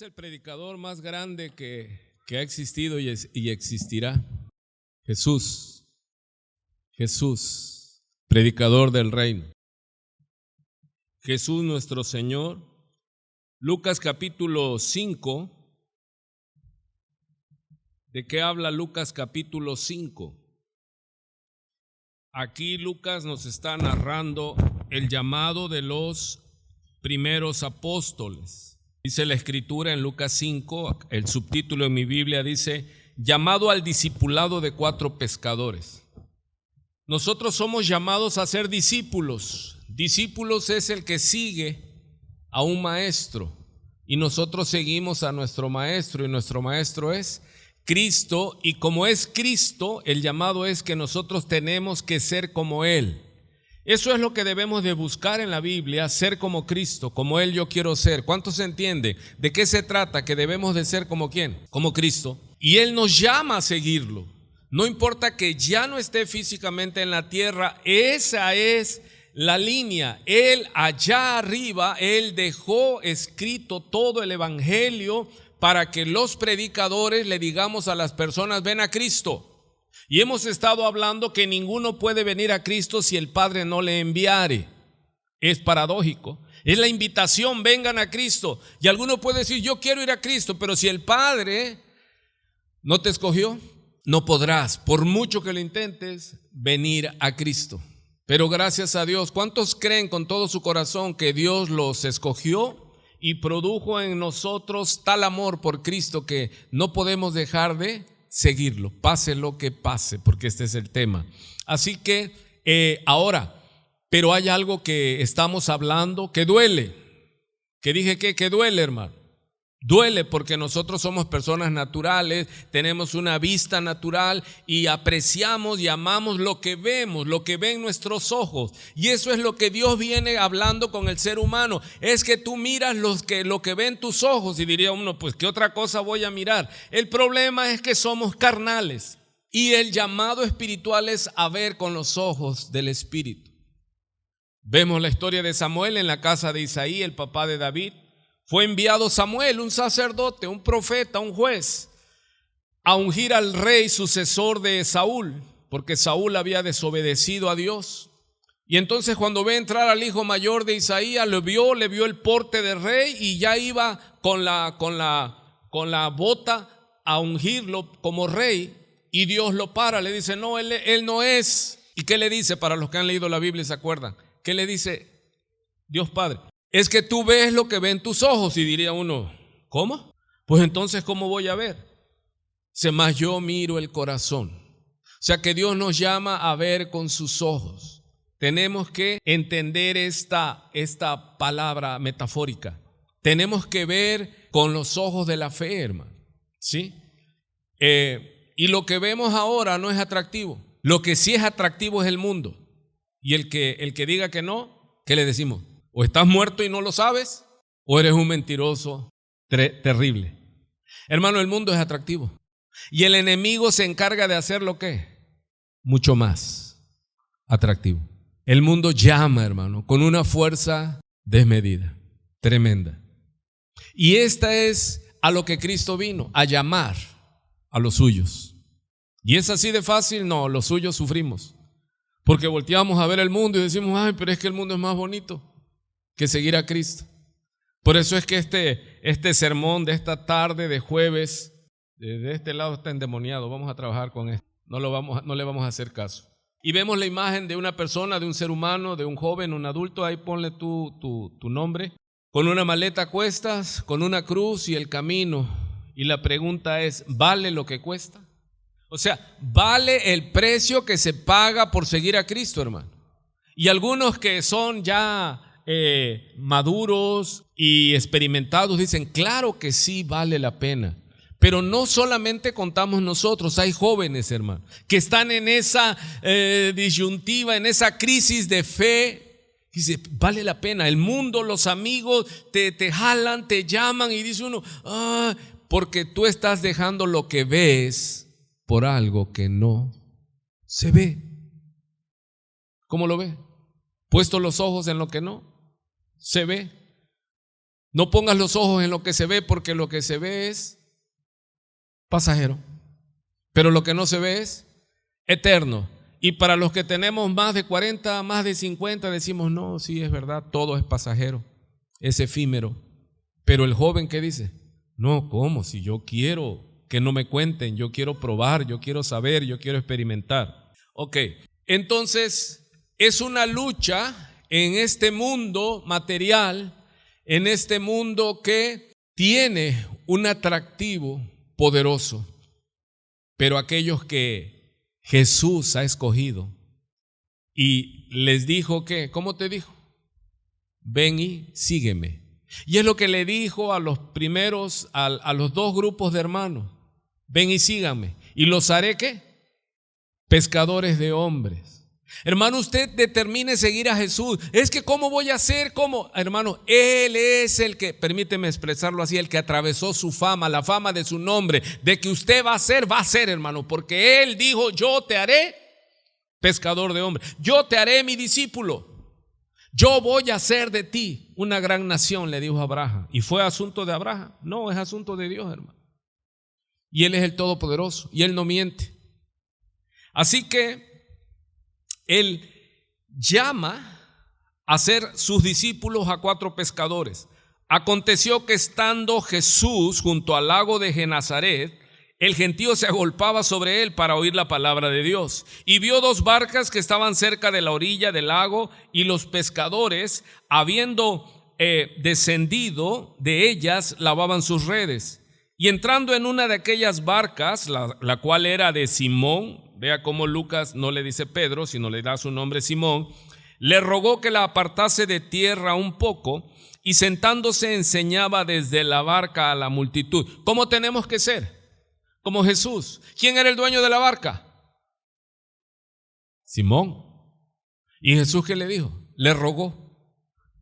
el predicador más grande que ha existido y existirá? Jesús, predicador del reino. Jesús nuestro Señor. Lucas capítulo 5. ¿De qué habla Lucas capítulo 5? Aquí Lucas nos está narrando el llamado de los primeros apóstoles. Dice la escritura en Lucas 5, el subtítulo en mi Biblia dice, llamado al discipulado de 4 pescadores. Nosotros somos llamados a ser discípulos. Discípulos es el que sigue a un maestro y nosotros seguimos a nuestro maestro y nuestro maestro es Cristo, y como es Cristo, el llamado es que nosotros tenemos que ser como Él. Eso es lo que debemos de buscar en la Biblia, ser como Cristo, como Él yo quiero ser. ¿Cuánto se entiende? ¿De qué se trata? Que debemos de ser como ¿quién? Como Cristo. Y Él nos llama a seguirlo. No importa que ya no esté físicamente en la tierra, esa es la línea. Él allá arriba, Él dejó escrito todo el evangelio para que los predicadores le digamos a las personas, ven a Cristo. Y hemos estado hablando que ninguno puede venir a Cristo si el Padre no le enviare. Es paradójico. Es la invitación, vengan a Cristo. Y alguno puede decir, yo quiero ir a Cristo, pero si el Padre no te escogió, no podrás, por mucho que lo intentes, venir a Cristo. Pero gracias a Dios, ¿cuántos creen con todo su corazón que Dios los escogió y produjo en nosotros tal amor por Cristo que no podemos dejar de seguirlo, pase lo que pase, porque este es el tema? Así que ahora, pero hay algo que estamos hablando que duele, que dije que duele, hermano. Duele porque nosotros somos personas naturales, tenemos una vista natural y apreciamos y amamos lo que vemos, lo que ven nuestros ojos. Y eso es lo que Dios viene hablando con el ser humano. Es que tú miras lo que ven tus ojos y diría uno, pues ¿qué otra cosa voy a mirar? El problema es que somos carnales y el llamado espiritual es a ver con los ojos del Espíritu. Vemos la historia de Samuel en la casa de Isaí, el papá de David. Fue enviado Samuel, un sacerdote, un profeta, un juez, a ungir al rey sucesor de Saúl, porque Saúl había desobedecido a Dios. Y entonces cuando ve entrar al hijo mayor de Isaías, le vio el porte de rey y ya iba con la bota a ungirlo como rey. Y Dios lo para, le dice, no, él no es. ¿Y qué le dice? Para los que han leído la Biblia y se acuerdan, ¿qué le dice Dios Padre? Es que tú ves lo que ven tus ojos. Y diría uno, ¿cómo? Pues entonces, ¿cómo voy a ver? Más yo miro el corazón. O sea que Dios nos llama a ver con sus ojos. Tenemos que entender esta palabra metafórica. Tenemos que ver con los ojos de la fe, hermano. ¿Sí? Y lo que vemos ahora no es atractivo. Lo que sí es atractivo es el mundo. Y el que diga que no, ¿qué le decimos? O estás muerto y no lo sabes, o eres un mentiroso terrible. Hermano, el mundo es atractivo. Y el enemigo se encarga de hacer lo que mucho más atractivo. El mundo llama, hermano, con una fuerza desmedida, tremenda. Y esta es a lo que Cristo vino, a llamar a los suyos. ¿Y es así de fácil? No, los suyos sufrimos. Porque volteamos a ver el mundo y decimos, ay, pero es que el mundo es más bonito que seguir a Cristo. Por eso es que este sermón de esta tarde de jueves, de este lado está endemoniado, vamos a trabajar con esto, no le vamos a hacer caso. Y vemos la imagen de una persona, de un ser humano, de un joven, un adulto, ahí ponle tu nombre, con una maleta a cuestas, con una cruz y el camino. Y la pregunta es, ¿vale lo que cuesta? O sea, ¿vale el precio que se paga por seguir a Cristo, hermano? Y algunos que son ya maduros y experimentados dicen, claro que sí vale la pena. Pero no solamente contamos nosotros, hay jóvenes, hermano, que están en esa disyuntiva, en esa crisis de fe. Dice, vale la pena. El mundo, los amigos te jalan, te llaman y dice uno, porque tú estás dejando lo que ves por algo que no se ve. ¿Cómo lo ve? Puesto los ojos en lo que no se ve. No pongas los ojos en lo que se ve, porque lo que se ve es pasajero, pero lo que no se ve es eterno. Y para los que tenemos más de 40, más de 50, decimos, no, sí es verdad, todo es pasajero, es efímero. Pero el joven, ¿qué dice? No, ¿cómo? Si yo quiero que no me cuenten, yo quiero probar, yo quiero saber, yo quiero experimentar. Ok, entonces es una lucha en este mundo material, en este mundo que tiene un atractivo poderoso, pero aquellos que Jesús ha escogido y les dijo que, ¿cómo te dijo? Ven y sígueme. Y es lo que le dijo a los primeros, a los dos grupos de hermanos. Ven y síganme. ¿Y los haré qué? Pescadores de hombres. Hermano, usted determine seguir a Jesús. Es que ¿cómo voy a hacer? ¿Cómo? Hermano, Él es el que, permíteme expresarlo así, el que atravesó su fama, la fama de su nombre, de que usted va a ser, hermano, porque Él dijo, yo te haré pescador de hombres, yo te haré mi discípulo, yo voy a hacer de ti una gran nación, le dijo a Abraham. ¿Y fue asunto de Abraham? No, es asunto de Dios, hermano. Y Él es el Todopoderoso y Él no miente. Así que Él llama a ser sus discípulos a 4 pescadores. Aconteció que estando Jesús junto al lago de Genezaret, el gentío se agolpaba sobre él para oír la palabra de Dios. Y vio 2 barcas que estaban cerca de la orilla del lago, y los pescadores, habiendo descendido de ellas, lavaban sus redes. Y entrando en una de aquellas barcas, la cual era de Simón, vea cómo Lucas no le dice Pedro, sino le da su nombre Simón, le rogó que la apartase de tierra un poco, y sentándose enseñaba desde la barca a la multitud. ¿Cómo tenemos que ser? Como Jesús. ¿Quién era el dueño de la barca? Simón. ¿Y Jesús qué le dijo? Le rogó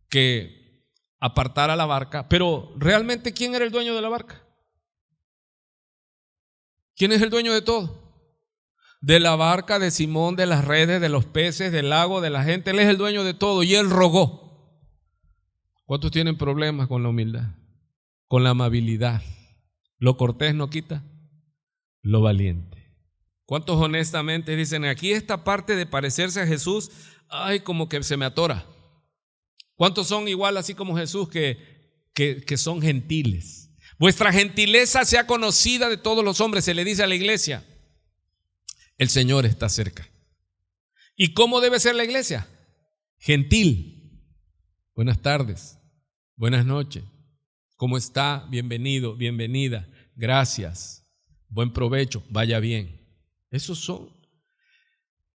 que apartara la barca, pero realmente ¿quién era el dueño de la barca? ¿Quién es el dueño de todo? De la barca, de Simón, de las redes, de los peces, del lago, de la gente. Él es el dueño de todo y Él rogó. ¿Cuántos tienen problemas con la humildad? Con la amabilidad. Lo cortés no quita lo valiente. ¿Cuántos honestamente dicen aquí esta parte de parecerse a Jesús? Ay, como que se me atora. ¿Cuántos son igual así como Jesús que son gentiles? Vuestra gentileza sea conocida de todos los hombres, se le dice a la iglesia. El Señor está cerca. ¿Y cómo debe ser la iglesia? Gentil. Buenas tardes, buenas noches. ¿Cómo está? Bienvenido, bienvenida. Gracias. Buen provecho, vaya bien. Esas son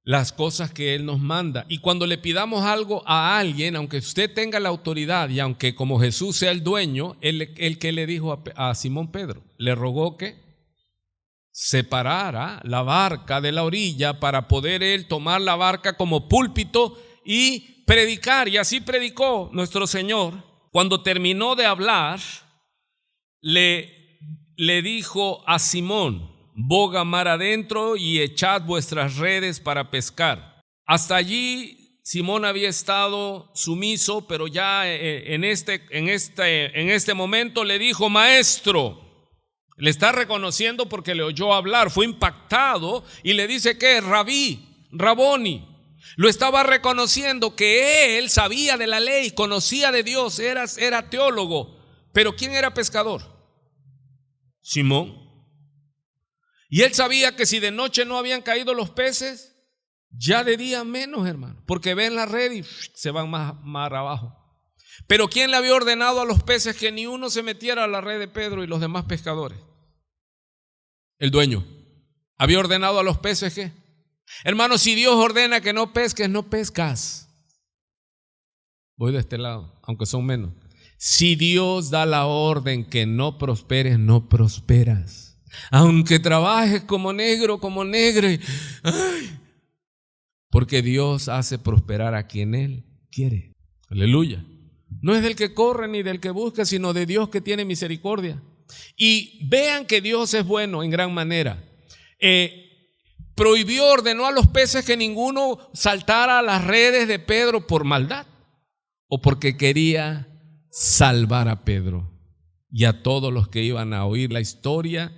las cosas que Él nos manda. Y cuando le pidamos algo a alguien, aunque usted tenga la autoridad y aunque como Jesús sea el dueño, Él que le dijo a Simón Pedro, le rogó que separara la barca de la orilla para poder él tomar la barca como púlpito y predicar. Y así predicó nuestro Señor. Cuando terminó de hablar, le dijo a Simón: boga mar adentro y echad vuestras redes para pescar. Hasta allí Simón había estado sumiso, pero ya en este momento le dijo: maestro. Le está reconociendo porque le oyó hablar, fue impactado y le dice que rabí, raboni. Lo estaba reconociendo que él sabía de la ley, conocía de Dios, era teólogo. Pero ¿quién era pescador? Simón. Y él sabía que si de noche no habían caído los peces, ya de día menos, hermano, porque ven la red y se van más abajo. Pero ¿quién le había ordenado a los peces que ni uno se metiera a la red de Pedro y los demás pescadores? El dueño. ¿Había ordenado a los peces qué? Hermano, si Dios ordena que no pesques, no pescas. Voy de este lado, aunque son menos. Si Dios da la orden que no prosperes, no prosperas. Aunque trabajes como negro, como negre. Ay, porque Dios hace prosperar a quien Él quiere. Aleluya. No es del que corre ni del que busca, sino de Dios que tiene misericordia. Y vean que Dios es bueno en gran manera. Prohibió, ordenó a los peces que ninguno saltara a las redes de Pedro por maldad o porque quería salvar a Pedro y a todos los que iban a oír la historia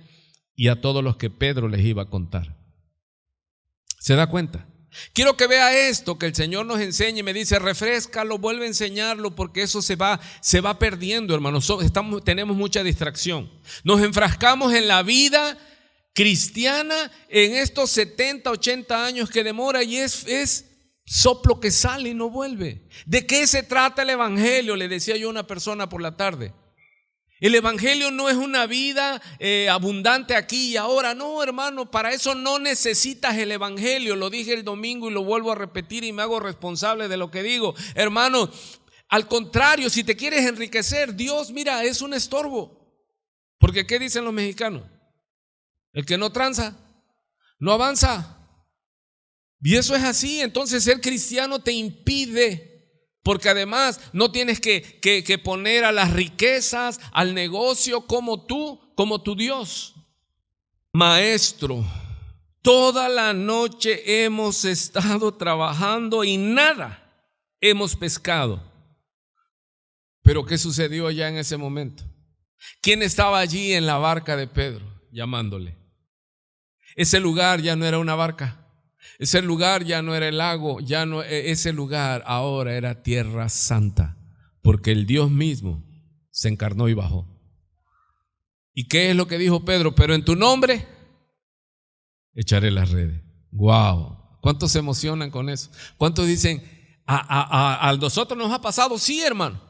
y a todos los que Pedro les iba a contar. ¿Se da cuenta? Quiero que vea esto, que el Señor nos enseñe y me dice, refréscalo, vuelve a enseñarlo, porque eso se va perdiendo, hermanos. Tenemos mucha distracción. Nos enfrascamos en la vida cristiana en estos 70, 80 años que demora y es soplo que sale y no vuelve. ¿De qué se trata el evangelio? Le decía yo a una persona por la tarde. El evangelio no es una vida abundante aquí y ahora. No, hermano, para eso no necesitas el evangelio. Lo dije el domingo y lo vuelvo a repetir y me hago responsable de lo que digo. Hermano, al contrario, si te quieres enriquecer, Dios, mira, es un estorbo. Porque ¿qué dicen los mexicanos? El que no tranza, no avanza. Y eso es así. Entonces ser cristiano te impide. Porque además no tienes que poner a las riquezas, al negocio como tu Dios. Maestro, toda la noche hemos estado trabajando y nada hemos pescado. Pero ¿qué sucedió ya en ese momento? ¿Quién estaba allí en la barca de Pedro llamándole? Ese lugar ya no era una barca. Ese lugar ya no era el lago, ese lugar ahora era tierra santa, porque el Dios mismo se encarnó y bajó. ¿Y qué es lo que dijo Pedro? Pero en tu nombre echaré las redes. ¡Wow! ¿Cuántos se emocionan con eso? ¿Cuántos dicen, a nosotros nos ha pasado? Sí, hermano.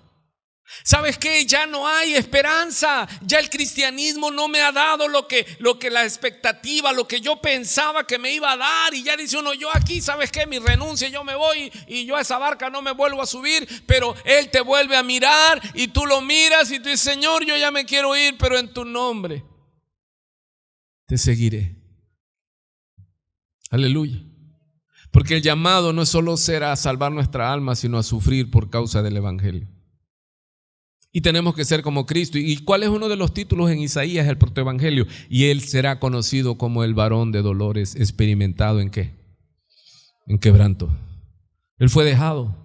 ¿Sabes qué? Ya no hay esperanza. Ya el cristianismo no me ha dado lo que la expectativa, lo que yo pensaba que me iba a dar. Y ya dice uno, yo aquí, ¿sabes qué? Mi renuncia, yo me voy y yo a esa barca no me vuelvo a subir. Pero Él te vuelve a mirar y tú lo miras y tú dices, Señor, yo ya me quiero ir, pero en tu nombre te seguiré. Aleluya. Porque el llamado no es solo ser a salvar nuestra alma, sino a sufrir por causa del evangelio. Y tenemos que ser como Cristo. ¿Y cuál es uno de los títulos en Isaías, el protoevangelio? Y Él será conocido como el varón de dolores, experimentado ¿en qué? En quebranto. Él fue dejado.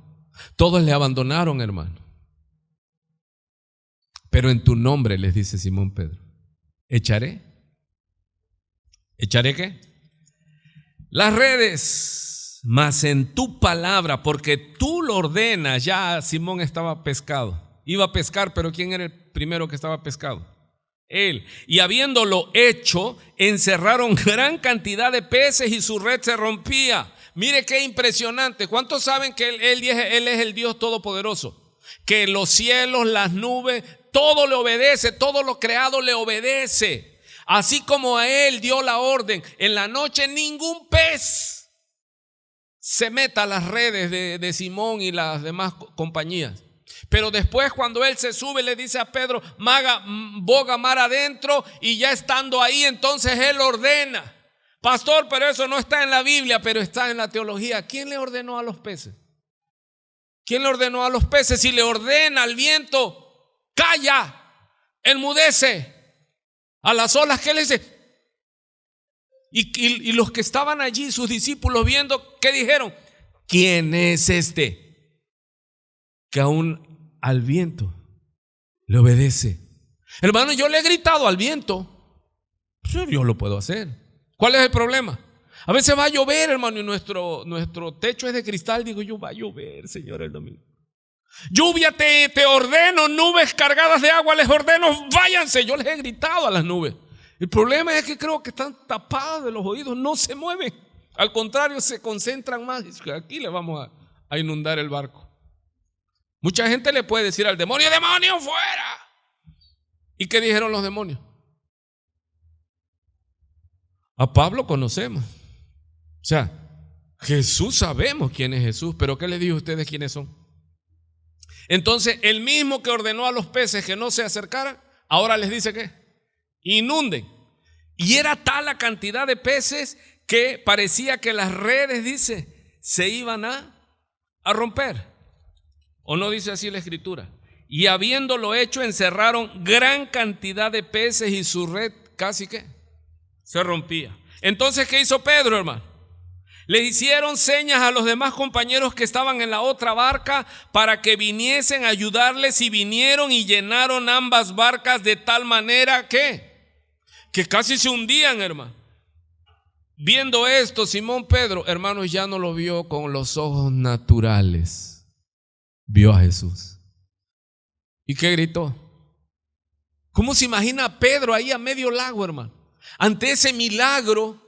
Todos le abandonaron, hermano. Pero en tu nombre, les dice Simón Pedro, echaré. ¿Echaré qué? Las redes, mas en tu palabra, porque tú lo ordenas. Ya Simón estaba pescado. Iba a pescar, pero ¿quién era el primero que estaba pescado? Él. Y habiéndolo hecho, encerraron gran cantidad de peces y su red se rompía. Mire qué impresionante. ¿Cuántos saben que Él es el Dios todopoderoso? Que los cielos, las nubes, todo le obedece, todo lo creado le obedece. Así como a Él dio la orden, en la noche ningún pez se meta a las redes de Simón y las demás compañías. Pero después cuando Él se sube le dice a Pedro, boga mar adentro, y ya estando ahí entonces Él ordena. Pastor, pero eso no está en la Biblia, pero está en la teología. ¿Quién le ordenó a los peces? ¿Quién le ordenó a los peces? Si le ordena al viento, calla, enmudece. A las olas, ¿qué le dice? Y los que estaban allí, sus discípulos viendo, ¿qué dijeron? ¿Quién es este que aún al viento le obedece? Hermano, yo le he gritado al viento. Yo lo puedo hacer. ¿Cuál es el problema? A veces va a llover, hermano, y nuestro techo es de cristal. Digo yo, va a llover, Señor, el domingo. Lluvia, te ordeno, nubes cargadas de agua, les ordeno, váyanse. Yo les he gritado a las nubes. El problema es que creo que están tapadas de los oídos, no se mueven. Al contrario, se concentran más. Aquí le vamos a inundar el barco. Mucha gente le puede decir al demonio, ¡demonio, fuera! ¿Y qué dijeron los demonios? A Pablo conocemos. O sea, Jesús, sabemos quién es Jesús, pero ¿qué les dijo a ustedes quiénes son? Entonces, el mismo que ordenó a los peces que no se acercaran, ahora les dice ¿qué? Inunden. Y era tal la cantidad de peces que parecía que las redes, dice, se iban a romper. ¿O no dice así la escritura? Y habiéndolo hecho, encerraron gran cantidad de peces y su red casi que se rompía. Entonces, ¿qué hizo Pedro, hermano? Le hicieron señas a los demás compañeros que estaban en la otra barca para que viniesen a ayudarles, y vinieron y llenaron ambas barcas de tal manera que casi se hundían, hermano. Viendo esto, Simón Pedro, hermanos, ya no lo vio con los ojos naturales. Vio a Jesús. ¿Y qué gritó? ¿Cómo se imagina Pedro ahí a medio lago, hermano? Ante ese milagro,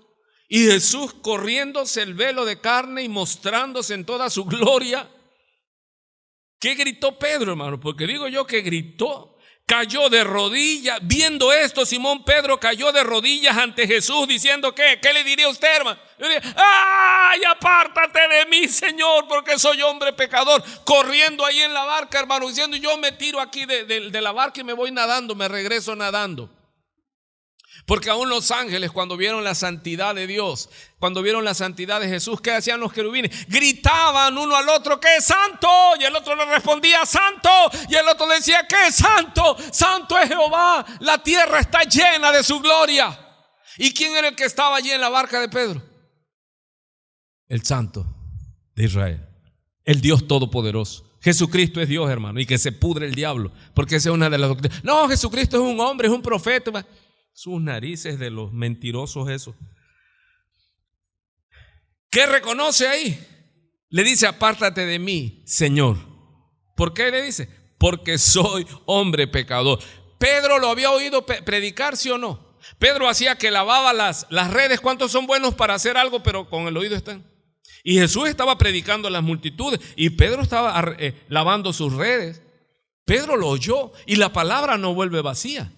y Jesús corriéndose el velo de carne y mostrándose en toda su gloria. ¿Qué gritó Pedro, hermano? Porque digo yo que gritó. Cayó de rodillas. Viendo esto, Simón Pedro cayó de rodillas ante Jesús diciendo, ¿qué le diría usted, hermano? Yo diría, ¡ay, apártate de mí, Señor, porque soy hombre pecador! Corriendo ahí en la barca, hermano, diciendo, yo me tiro aquí de la barca y me voy nadando, me regreso nadando. Porque aún los ángeles, cuando vieron la santidad de Dios, cuando vieron la santidad de Jesús, ¿qué hacían los querubines? Gritaban uno al otro, ¿qué es santo? Y el otro le respondía, santo. Y el otro decía, ¿qué es santo? Santo es Jehová, la tierra está llena de su gloria. ¿Y quién era el que estaba allí en la barca de Pedro? El Santo de Israel, el Dios Todopoderoso. Jesucristo es Dios, hermano, y que se pudre el diablo, porque esa es una de las doctrinas. No, Jesucristo es un hombre, es un profeta. Sus narices de los mentirosos esos. ¿Qué reconoce ahí? Le dice, apártate de mí, Señor. ¿Por qué le dice? Porque soy hombre pecador. Pedro lo había oído predicar, ¿sí o no? Pedro hacía que lavaba las redes. ¿Cuántos son buenos para hacer algo, pero con el oído están? Y Jesús estaba predicando a las multitudes y Pedro estaba lavando sus redes. Pedro lo oyó y la palabra no vuelve vacía.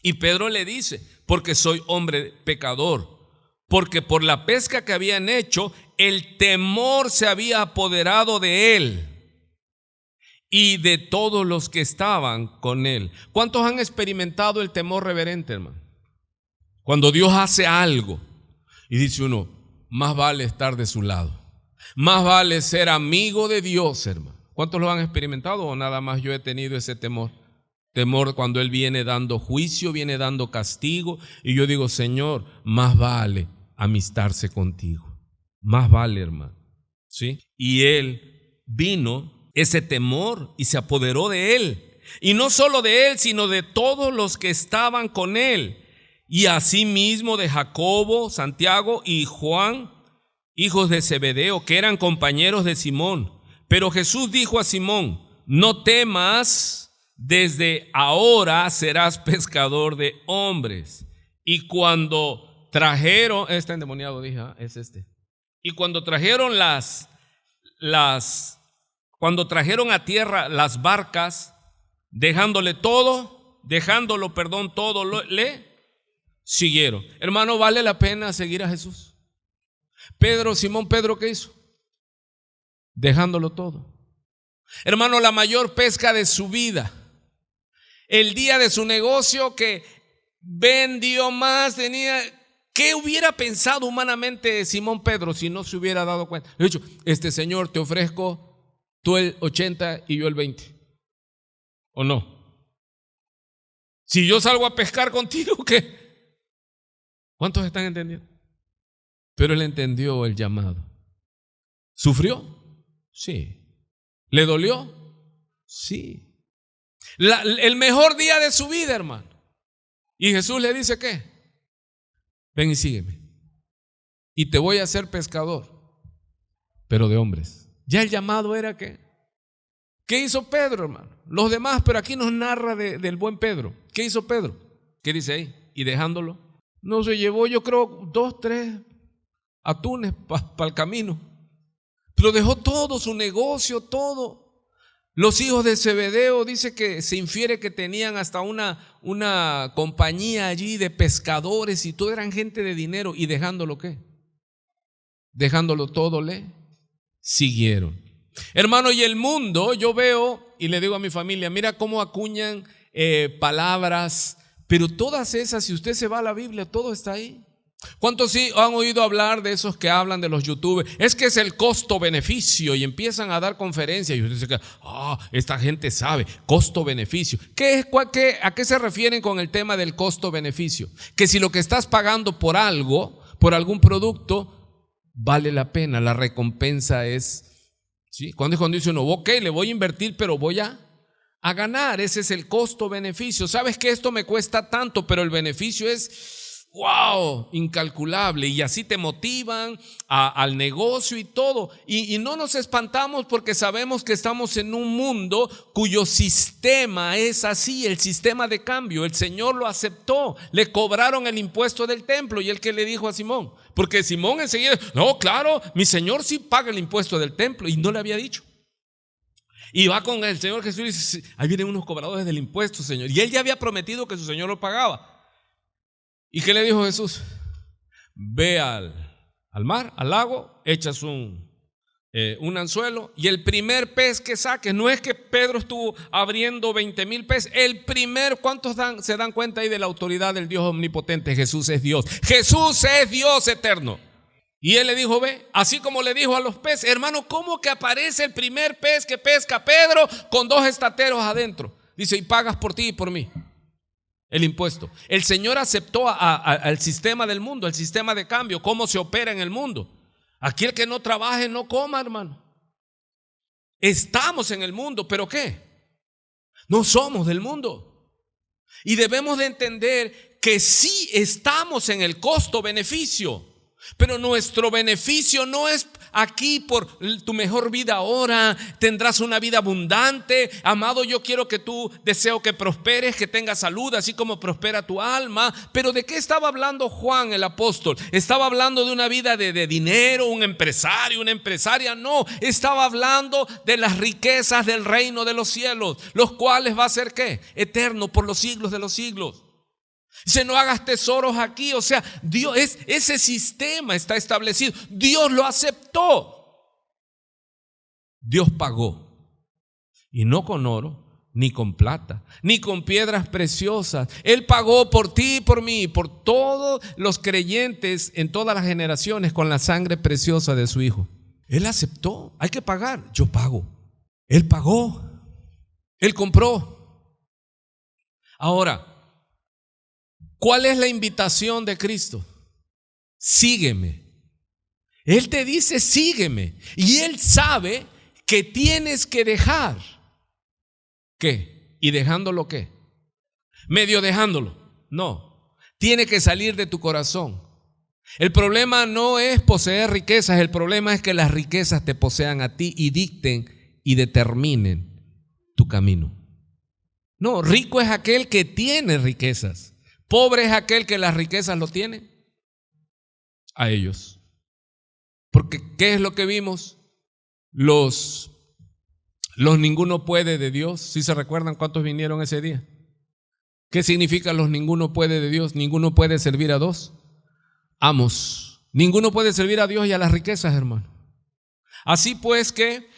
Y Pedro le dice, porque soy hombre pecador, porque por la pesca que habían hecho, el temor se había apoderado de él y de todos los que estaban con él. ¿Cuántos han experimentado el temor reverente, hermano? Cuando Dios hace algo y dice uno, más vale estar de su lado, más vale ser amigo de Dios, hermano. ¿Cuántos lo han experimentado o nada más yo he tenido ese temor? Temor cuando Él viene dando juicio, viene dando castigo, y yo digo, Señor, más vale amistarse contigo, más vale, hermano, ¿sí? Y Él vino, ese temor, y se apoderó de Él, y no solo de Él, sino de todos los que estaban con Él, y asimismo de Jacobo, Santiago y Juan, hijos de Zebedeo, que eran compañeros de Simón. Pero Jesús dijo a Simón, no temas, desde ahora serás pescador de hombres. Y cuando trajeron, está endemoniado, dije, es este. Y cuando trajeron cuando trajeron a tierra las barcas, dejándolo todo, le siguieron. Hermano, ¿vale la pena seguir a Jesús? Simón Pedro, ¿qué hizo? Dejándolo todo. Hermano, la mayor pesca de su vida, el día de su negocio que vendió más, ¿qué hubiera pensado humanamente Simón Pedro si no se hubiera dado cuenta? De hecho, Señor, te ofrezco tú el 80 y yo el 20. ¿O no? Si yo salgo a pescar contigo, ¿qué? ¿Cuántos están entendiendo? Pero él entendió el llamado. ¿Sufrió? Sí. ¿Le dolió? Sí. El mejor día de su vida, hermano. Y Jesús le dice, ¿qué? Ven y sígueme. Y te voy a hacer pescador, pero de hombres. Ya el llamado era ¿qué? ¿Qué hizo Pedro, hermano? Los demás, pero aquí nos narra del buen Pedro. ¿Qué hizo Pedro? ¿Qué dice ahí? Y dejándolo, no se llevó, yo creo, 2, 3 atunes para el camino. Pero dejó todo, su negocio, todo. Los hijos de Zebedeo, dice que se infiere que tenían hasta una compañía allí de pescadores y todo eran gente de dinero. ¿Y dejándolo qué? Dejándolo todo, le siguieron. Hermano, y el mundo, yo veo y le digo a mi familia, mira cómo acuñan palabras, pero todas esas, si usted se va a la Biblia, todo está ahí. ¿Cuántos sí han oído hablar de esos que hablan de los youtubers? Es que es el costo-beneficio y empiezan a dar conferencias y usted dice que esta gente sabe, costo-beneficio. ¿A qué se refieren con el tema del costo-beneficio? Que si lo que estás pagando por algo, por algún producto, vale la pena, la recompensa es, ¿sí? Cuando dice uno, ok, le voy a invertir, pero voy a ganar, ese es el costo-beneficio. Sabes que esto me cuesta tanto, pero el beneficio es, wow, incalculable, y así te motivan al negocio y todo, y no nos espantamos porque sabemos que estamos en un mundo cuyo sistema es así, el sistema de cambio. El Señor lo aceptó, le cobraron el impuesto del templo, y él que le dijo a Simón, porque Simón enseguida, no, claro, mi Señor sí paga el impuesto del templo, y no le había dicho. Y va con el Señor Jesús y dice, ahí vienen unos cobradores del impuesto, Señor, y él ya había prometido que su Señor lo pagaba. ¿Y qué le dijo Jesús? Ve al mar, al lago, echas un anzuelo, y el primer pez que saques, no es que Pedro estuvo abriendo 20,000 peces, el primer, ¿cuántos se dan cuenta ahí de la autoridad del Dios omnipotente? Jesús es Dios, Jesús es Dios eterno. Y él le dijo, ve, así como le dijo a los peces, hermano, ¿cómo que aparece el primer pez que pesca Pedro con 2 estateros adentro? Dice, y pagas por ti y por mí el impuesto. El Señor aceptó al sistema del mundo, el sistema de cambio, cómo se opera en el mundo. Aquí el que no trabaje no coma, hermano. Estamos en el mundo, ¿pero qué? No somos del mundo. Y debemos de entender que sí estamos en el costo-beneficio, pero nuestro beneficio no es aquí por tu mejor vida ahora, tendrás una vida abundante. Amado, yo quiero que tú, deseo que prosperes, que tengas salud, así como prospera tu alma. Pero ¿de qué estaba hablando Juan el apóstol? ¿Estaba hablando de una vida de dinero, un empresario, una empresaria? No, estaba hablando de las riquezas del reino de los cielos, los cuales va a ser ¿qué? Eterno por los siglos de los siglos. Dice, no hagas tesoros aquí. O sea, Dios, ese sistema está establecido. Dios lo aceptó. Dios pagó. Y no con oro, ni con plata, ni con piedras preciosas. Él pagó por ti y por mí, por todos los creyentes en todas las generaciones, con la sangre preciosa de su Hijo. Él aceptó. Hay que pagar. Yo pago. Él pagó. Él compró. Ahora, ¿cuál es la invitación de Cristo? Sígueme. Él te dice, sígueme. Y Él sabe que tienes que dejar. ¿Qué? ¿Y dejándolo qué? Medio dejándolo. No. Tiene que salir de tu corazón. El problema no es poseer riquezas. El problema es que las riquezas te posean a ti y dicten y determinen tu camino. No, rico es aquel que tiene riquezas. Pobre es aquel que las riquezas lo tiene a ellos. Porque ¿qué es lo que vimos? Los ninguno puede de Dios. ¿Sí se recuerdan cuántos vinieron ese día? ¿Qué significa los ninguno puede de Dios? Ninguno puede servir a dos amos. Ninguno puede servir a Dios y a las riquezas, hermano. Así pues que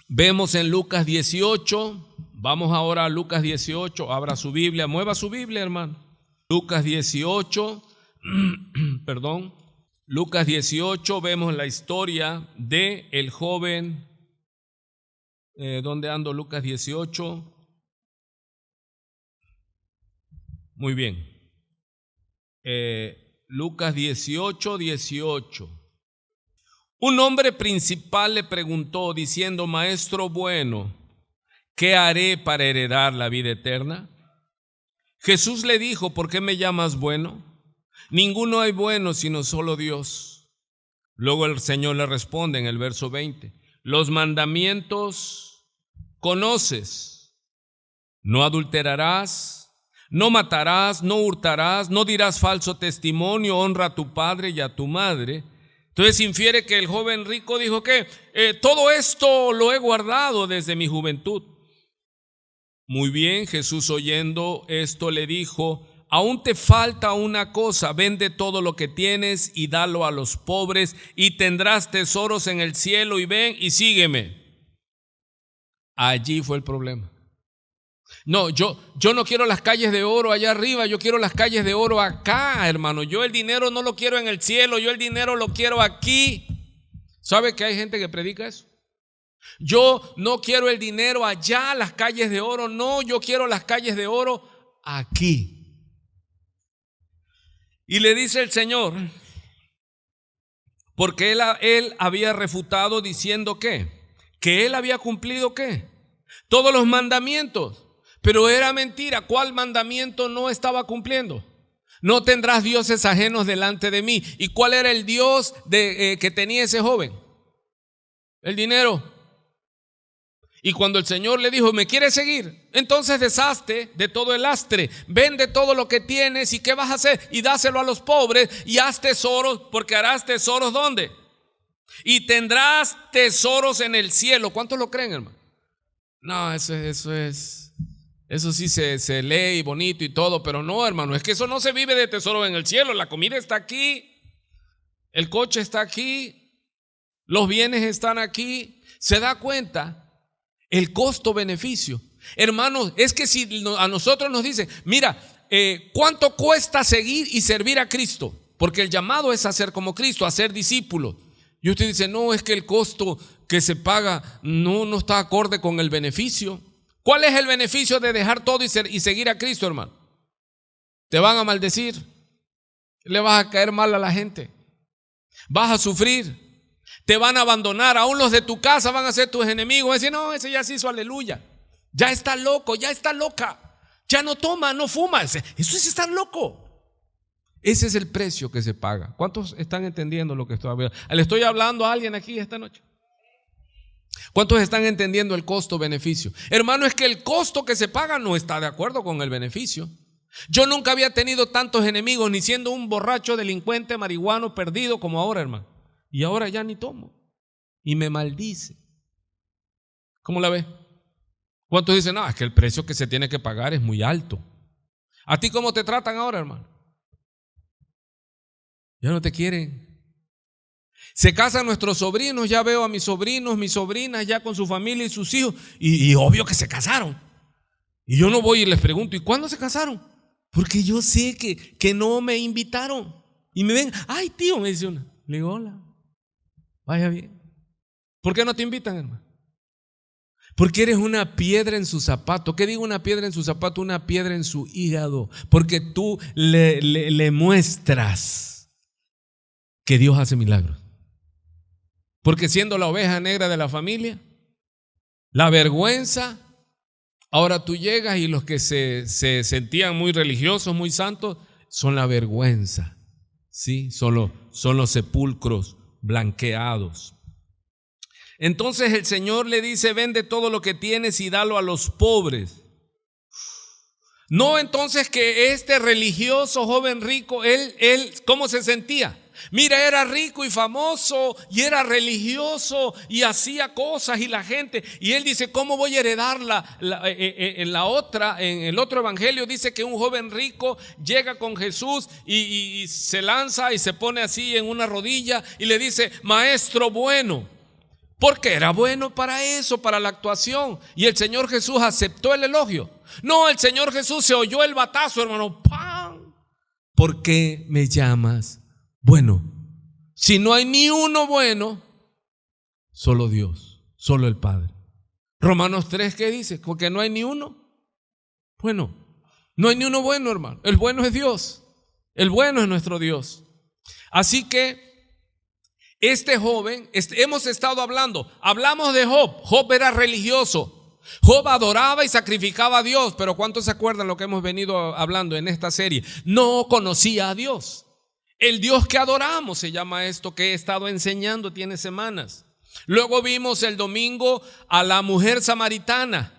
vemos en Lucas 18. Vamos ahora a Lucas 18, abra su Biblia, mueva su Biblia, hermano. Lucas 18, Lucas 18, vemos la historia de el joven. ¿Dónde ando? Lucas 18. Muy bien. Lucas 18, 18. Un hombre principal le preguntó diciendo, maestro bueno, ¿qué haré para heredar la vida eterna? Jesús le dijo, ¿por qué me llamas bueno? Ninguno hay bueno sino solo Dios. Luego el Señor le responde en el verso 20, los mandamientos conoces. No adulterarás, no matarás, no hurtarás, no dirás falso testimonio, honra a tu padre y a tu madre. Entonces infiere que el joven rico dijo que todo esto lo he guardado desde mi juventud. Muy bien, Jesús oyendo esto le dijo, aún te falta una cosa, vende todo lo que tienes y dalo a los pobres y tendrás tesoros en el cielo y ven y sígueme. Allí fue el problema. No, yo no quiero las calles de oro allá arriba, yo quiero las calles de oro acá, hermano. Yo el dinero no lo quiero en el cielo, yo el dinero lo quiero aquí. ¿Sabe que hay gente que predica eso? Yo no quiero el dinero allá, las calles de oro, no, yo quiero las calles de oro aquí. Y le dice el Señor, Porque él había refutado diciendo que él había cumplido todos los mandamientos. Pero era mentira. ¿Cuál mandamiento no estaba cumpliendo? No tendrás dioses ajenos delante de mí. ¿Y cuál era el dios que tenía ese joven? El dinero. Y cuando el Señor le dijo, ¿me quieres seguir? Entonces deshazte de todo el lastre, vende todo lo que tienes. ¿Y qué vas a hacer? Y dáselo a los pobres y haz tesoros, porque harás tesoros ¿dónde? Y tendrás tesoros en el cielo. ¿Cuántos lo creen, hermano? No, eso sí se lee y bonito y todo, pero no, hermano, es que eso no se vive de tesoro en el cielo. La comida está aquí, el coche está aquí, los bienes están aquí. ¿Se da cuenta? El costo-beneficio. Hermanos, es que si a nosotros nos dicen, mira, ¿cuánto cuesta seguir y servir a Cristo? Porque el llamado es a ser como Cristo, a ser discípulos. Y usted dice, no, es que el costo que se paga no está acorde con el beneficio. ¿Cuál es el beneficio de dejar todo y seguir a Cristo, hermano? Te van a maldecir, le vas a caer mal a la gente, vas a sufrir, te van a abandonar, aún los de tu casa van a ser tus enemigos. Van a decir, no, ese ya se hizo aleluya, ya está loco, ya está loca, ya no toma, no fuma. Eso es estar loco. Ese es el precio que se paga. ¿Cuántos están entendiendo lo que estoy hablando? ¿Le estoy hablando a alguien aquí esta noche? ¿Cuántos están entendiendo el costo-beneficio? Hermano, es que el costo que se paga no está de acuerdo con el beneficio. Yo nunca había tenido tantos enemigos, ni siendo un borracho, delincuente, marihuano, perdido como ahora, hermano. Y ahora ya ni tomo. Y me maldice. ¿Cómo la ve? ¿Cuántos dicen, no, es que el precio que se tiene que pagar es muy alto? ¿A ti cómo te tratan ahora, hermano? Ya no te quieren. Se casan nuestros sobrinos, ya veo a mis sobrinos, mis sobrinas ya con su familia y sus hijos, y obvio que se casaron. Y yo no voy y les pregunto, ¿y cuándo se casaron? Porque yo sé que no me invitaron. Y me ven, ay tío, me dice una. Le digo, hola, vaya bien. ¿Por qué no te invitan, hermano? Porque eres una piedra en su zapato. ¿Qué digo una piedra en su zapato? Una piedra en su hígado. Porque tú le muestras que Dios hace milagros. Porque siendo la oveja negra de la familia, la vergüenza, ahora tú llegas y los que se sentían muy religiosos, muy santos, son la vergüenza, ¿sí? Son los sepulcros blanqueados. Entonces el Señor le dice, vende todo lo que tienes y dalo a los pobres. No entonces que este religioso joven rico, él ¿cómo se sentía? Mira, era rico y famoso y era religioso y hacía cosas y la gente, y él dice, ¿cómo voy a heredarla? En el otro evangelio dice que un joven rico llega con Jesús y se lanza y se pone así en una rodilla y le dice, maestro bueno, porque era bueno para eso, para la actuación. Y el Señor Jesús aceptó el elogio. No, el Señor Jesús se oyó el batazo, hermano. ¡Pam! ¿Por qué me llamas bueno? Si no hay ni uno bueno, solo Dios, solo el Padre. Romanos 3, ¿qué dice? Porque no hay ni uno bueno. No hay ni uno bueno, hermano. El bueno es Dios. El bueno es nuestro Dios. Así que este joven, hemos estado hablamos de Job. Job era religioso. Job adoraba y sacrificaba a Dios. Pero ¿cuántos se acuerdan lo que hemos venido hablando en esta serie? No conocía a Dios. El Dios que adoramos se llama esto que he estado enseñando, tiene semanas. Luego vimos el domingo a la mujer samaritana.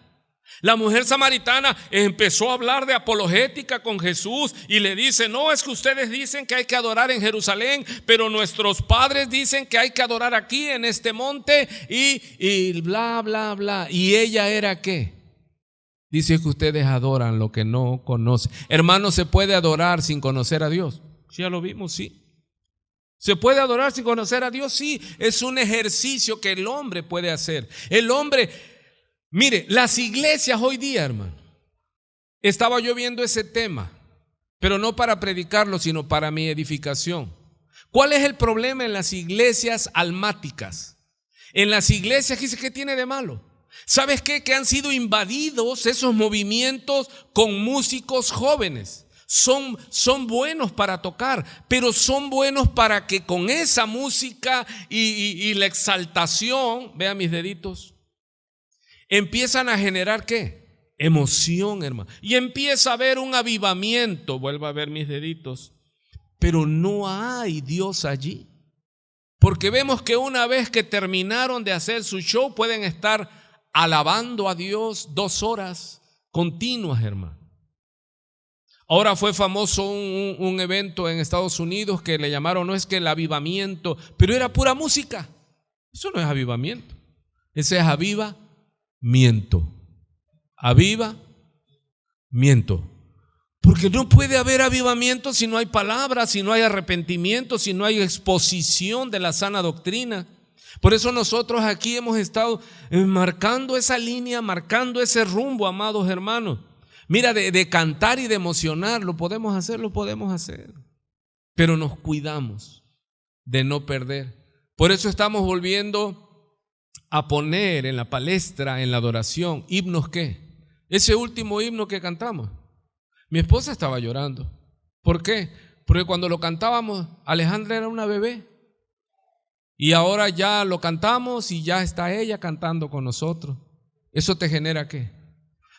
La mujer samaritana empezó a hablar de apologética con Jesús y le dice, no, es que ustedes dicen que hay que adorar en Jerusalén, pero nuestros padres dicen que hay que adorar aquí en este monte y bla, bla, bla. ¿Y ella era qué? Dice que ustedes adoran lo que no conocen. Hermano, ¿se puede adorar sin conocer a Dios? Ya lo vimos, sí. ¿Se puede adorar sin conocer a Dios? Sí, es un ejercicio que el hombre puede hacer. El hombre, mire, las iglesias hoy día, hermano, estaba yo viendo ese tema, pero no para predicarlo, sino para mi edificación. ¿Cuál es el problema en las iglesias almáticas? En las iglesias, ¿qué tiene de malo? ¿Sabes qué? Que han sido invadidos esos movimientos con músicos jóvenes. son buenos para tocar, pero son buenos para que con esa música y la exaltación, vean mis deditos, empiezan a generar ¿qué? Emoción, hermano. Y empieza a haber un avivamiento, vuelvo a ver mis deditos, pero no hay Dios allí. Porque vemos que una vez que terminaron de hacer su show, pueden estar alabando a Dios 2 horas continuas, hermano. Ahora fue famoso un evento en Estados Unidos que le llamaron, no es que el avivamiento, pero era pura música. Eso no es avivamiento, ese es avivamiento. Avivamiento. Porque no puede haber avivamiento si no hay palabra, si no hay arrepentimiento, si no hay exposición de la sana doctrina. Por eso nosotros aquí hemos estado marcando esa línea, marcando ese rumbo, amados hermanos. Mira, de cantar y de emocionar, lo podemos hacer, pero nos cuidamos de no perder. Por eso estamos volviendo a poner en la palestra, en la adoración, himnos ¿qué? Ese último himno que cantamos, mi esposa estaba llorando. ¿Por qué? Porque cuando lo cantábamos, Alejandra era una bebé y ahora ya lo cantamos y ya está ella cantando con nosotros. ¿Eso te genera qué?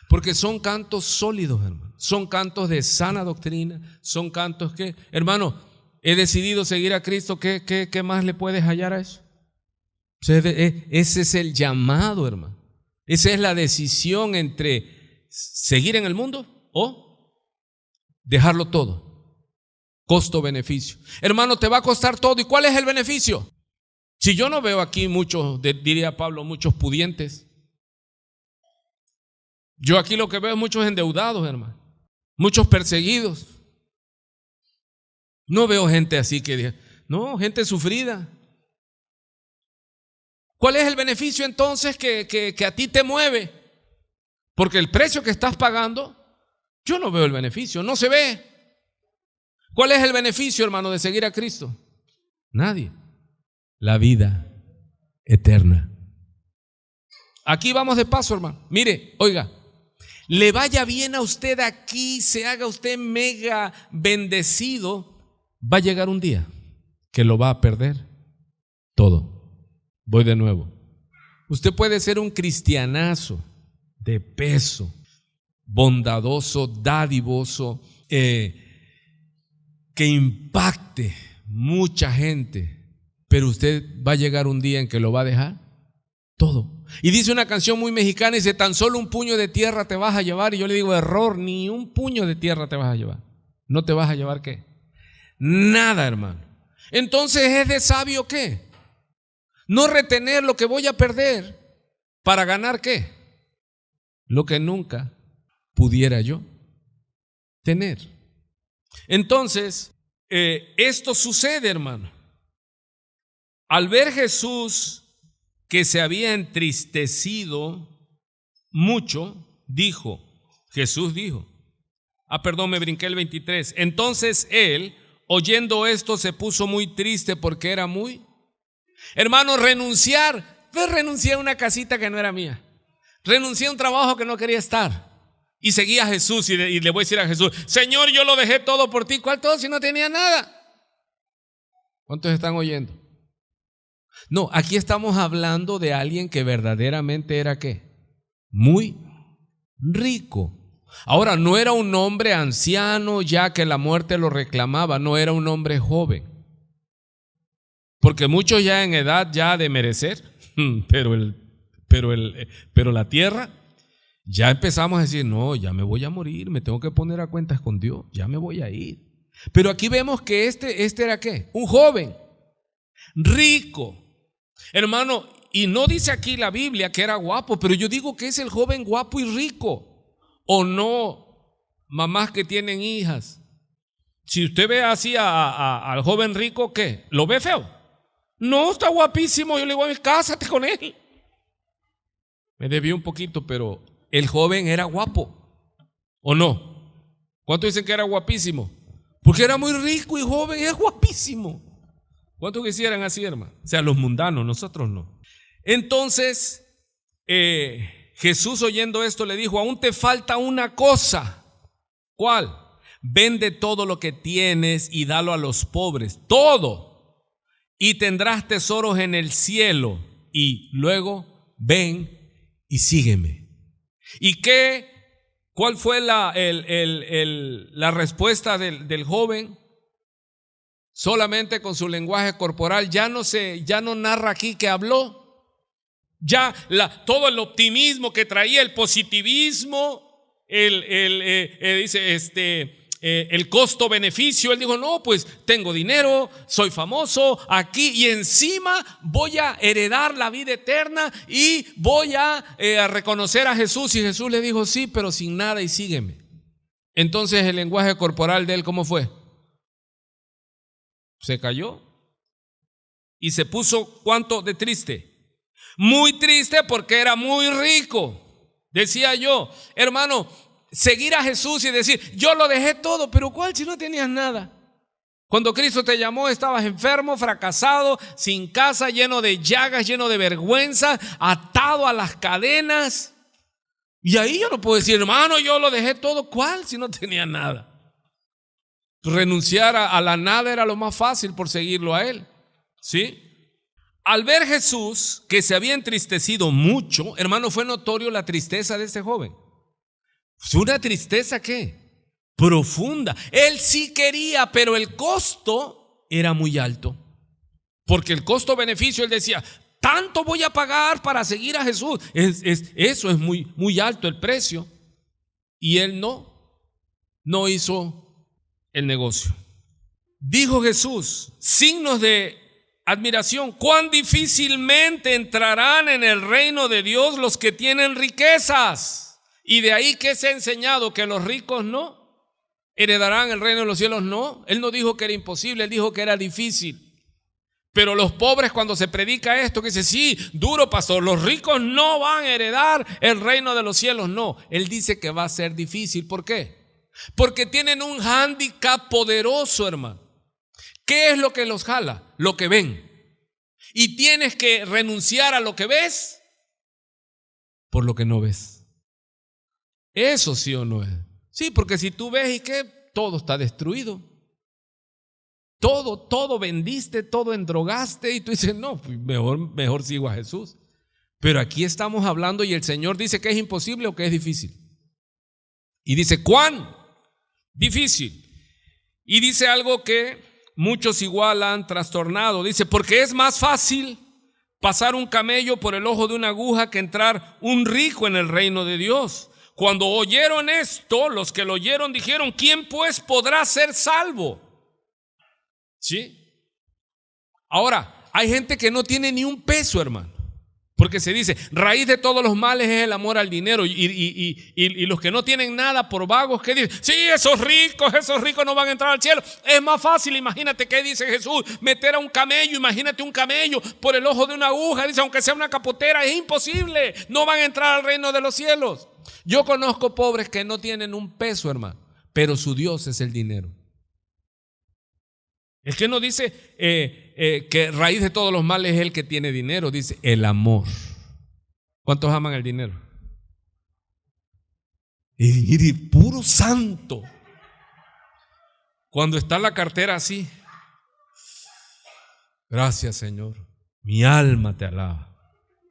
Porque son cantos sólidos, hermano. Son cantos de sana doctrina. Son cantos que, hermano, he decidido seguir a Cristo. ¿Qué más le puedes hallar a eso? Ese es el llamado, hermano. Esa es la decisión entre seguir en el mundo o dejarlo todo. Costo-beneficio. Hermano, te va a costar todo. ¿Y cuál es el beneficio? Si yo no veo aquí muchos, diría Pablo, muchos pudientes. Yo aquí lo que veo es muchos endeudados, hermano, muchos perseguidos. No veo gente así que diga, no, gente sufrida. ¿Cuál es el beneficio entonces que a ti te mueve? Porque el precio que estás pagando, yo no veo el beneficio, no se ve. ¿Cuál es el beneficio, hermano, de seguir a Cristo? Nadie. La vida eterna. Aquí vamos de paso, hermano. Mire, oiga. Le vaya bien a usted aquí, se haga usted mega bendecido, va a llegar un día que lo va a perder todo. Voy de nuevo. Usted puede ser un cristianazo de peso, bondadoso, dadivoso, que impacte mucha gente, pero usted va a llegar un día en que lo va a dejar todo. Y dice una canción muy mexicana, dice, tan solo un puño de tierra te vas a llevar. Y yo le digo, error, ni un puño de tierra te vas a llevar. ¿No te vas a llevar qué? Nada, hermano. Entonces, ¿es de sabio qué? No retener lo que voy a perder para ganar qué? Lo que nunca pudiera yo tener. Entonces, esto sucede, hermano. Al ver Jesús que se había entristecido mucho, Jesús dijo, me brinqué el 23. Entonces él, oyendo esto, se puso muy triste porque era muy, hermano, renuncié a una casita que no era mía, renuncié a un trabajo que no quería estar y seguí a Jesús y le voy a decir a Jesús, Señor, yo lo dejé todo por ti. ¿Cuál todo si no tenía nada? ¿Cuántos están oyendo? No, aquí estamos hablando de alguien que verdaderamente era ¿qué? Muy rico. Ahora, no era un hombre anciano ya que la muerte lo reclamaba, no era un hombre joven. Porque muchos ya en edad ya de merecer, pero la tierra, ya empezamos a decir, no, ya me voy a morir, me tengo que poner a cuentas con Dios, ya me voy a ir. Pero aquí vemos que este era ¿qué? Un joven rico. Hermano, y no dice aquí la Biblia que era guapo, pero yo digo que es el joven guapo y rico. ¿O no? Mamás que tienen hijas. Si usted ve así al joven rico, ¿qué? ¿Lo ve feo? No, está guapísimo. Yo le digo, cásate con él. Me desvié un poquito, pero el joven era guapo. ¿O no? ¿Cuántos dicen que era guapísimo? Porque era muy rico y joven, es guapísimo. ¿Cuántos quisieran así, hermano? O sea, los mundanos, nosotros no. Entonces, Jesús oyendo esto le dijo, aún te falta una cosa. ¿Cuál? vende todo lo que tienes y dalo a los pobres, todo, y tendrás tesoros en el cielo, y luego ven y sígueme. ¿Y cuál fue la respuesta del joven? Solamente con su lenguaje corporal, ya no narra aquí que habló. Ya todo el optimismo que traía, el positivismo, el costo-beneficio, él dijo, no, pues tengo dinero, soy famoso aquí y encima voy a heredar la vida eterna y voy a reconocer a Jesús. Y Jesús le dijo, sí, pero sin nada y sígueme. Entonces el lenguaje corporal de él, ¿cómo fue? Se cayó y se puso, ¿cuánto de triste? Muy triste, porque era muy rico. Decía yo, hermano, seguir a Jesús y decir, yo lo dejé todo, pero ¿cuál si no tenías nada? Cuando Cristo te llamó, estabas enfermo, fracasado, sin casa, lleno de llagas, lleno de vergüenza, atado a las cadenas. Y ahí yo no puedo decir, hermano, yo lo dejé todo. ¿Cuál si no tenía nada? Renunciar a la nada era lo más fácil por seguirlo a él. ¿Sí? Al ver Jesús que se había entristecido mucho, hermano, fue notorio la tristeza de este joven. Fue una tristeza ¿qué? Profunda. Él sí quería, pero el costo era muy alto. Porque el costo-beneficio, él decía, tanto voy a pagar para seguir a Jesús. Eso es muy, muy alto el precio. Y él no hizo el negocio. Dijo Jesús, signos de admiración, cuán difícilmente entrarán en el reino de Dios los que tienen riquezas. Y de ahí que se ha enseñado que los ricos no heredarán el reino de los cielos. No, él no dijo que era imposible, él dijo que era difícil. Pero los pobres, cuando se predica esto, que dice, sí, duro pastor, los ricos no van a heredar el reino de los cielos. No, él dice que va a ser difícil. ¿Por qué? Porque tienen un hándicap poderoso, hermano. ¿Qué es lo que los jala? Lo que ven. Y tienes que renunciar a lo que ves por lo que no ves. Eso sí o no es. Sí, porque si tú ves y que todo está destruido. Todo vendiste, todo endrogaste y tú dices, no, pues mejor sigo a Jesús. Pero aquí estamos hablando y el Señor dice que es imposible o que es difícil. Y dice, ¿cuán difícil? Y dice algo que muchos igual han trastornado. Dice, porque es más fácil pasar un camello por el ojo de una aguja que entrar un rico en el reino de Dios. Cuando oyeron esto, los que lo oyeron dijeron, ¿quién pues podrá ser salvo? ¿Sí? Ahora, hay gente que no tiene ni un peso, hermano. Porque se dice, raíz de todos los males es el amor al dinero. Y los que no tienen nada por vagos, ¿qué dicen? Sí, esos ricos no van a entrar al cielo. Es más fácil, imagínate qué dice Jesús, meter a un camello, imagínate un camello por el ojo de una aguja. Dice, aunque sea una capotera, es imposible. No van a entrar al reino de los cielos. Yo conozco pobres que no tienen un peso, hermano, pero su Dios es el dinero. El que no dice que raíz de todos los males es el que tiene dinero, dice el amor. ¿Cuántos aman el dinero? Y puro santo. Cuando está la cartera así, gracias Señor, mi alma te alaba.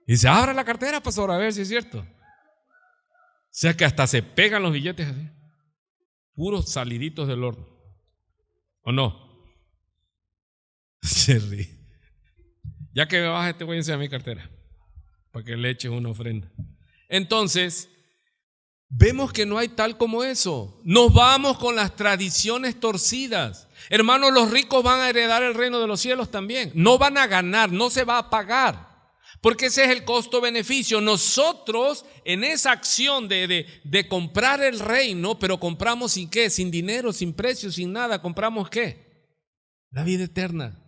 Y dice, abra la cartera, pastor, a ver si es cierto. O sea que hasta se pegan los billetes así, puros saliditos del horno. ¿O no? Se ríe. Ya que me baje, te voy a enseñar mi cartera para que le eches una ofrenda. Entonces, vemos que no hay tal como eso. Nos vamos con las tradiciones torcidas. Hermanos, los ricos van a heredar el reino de los cielos también. No van a ganar, no se va a pagar. Porque ese es el costo-beneficio. Nosotros en esa acción de comprar el reino, pero compramos sin qué, sin dinero, sin precio, sin nada. ¿Compramos qué? La vida eterna.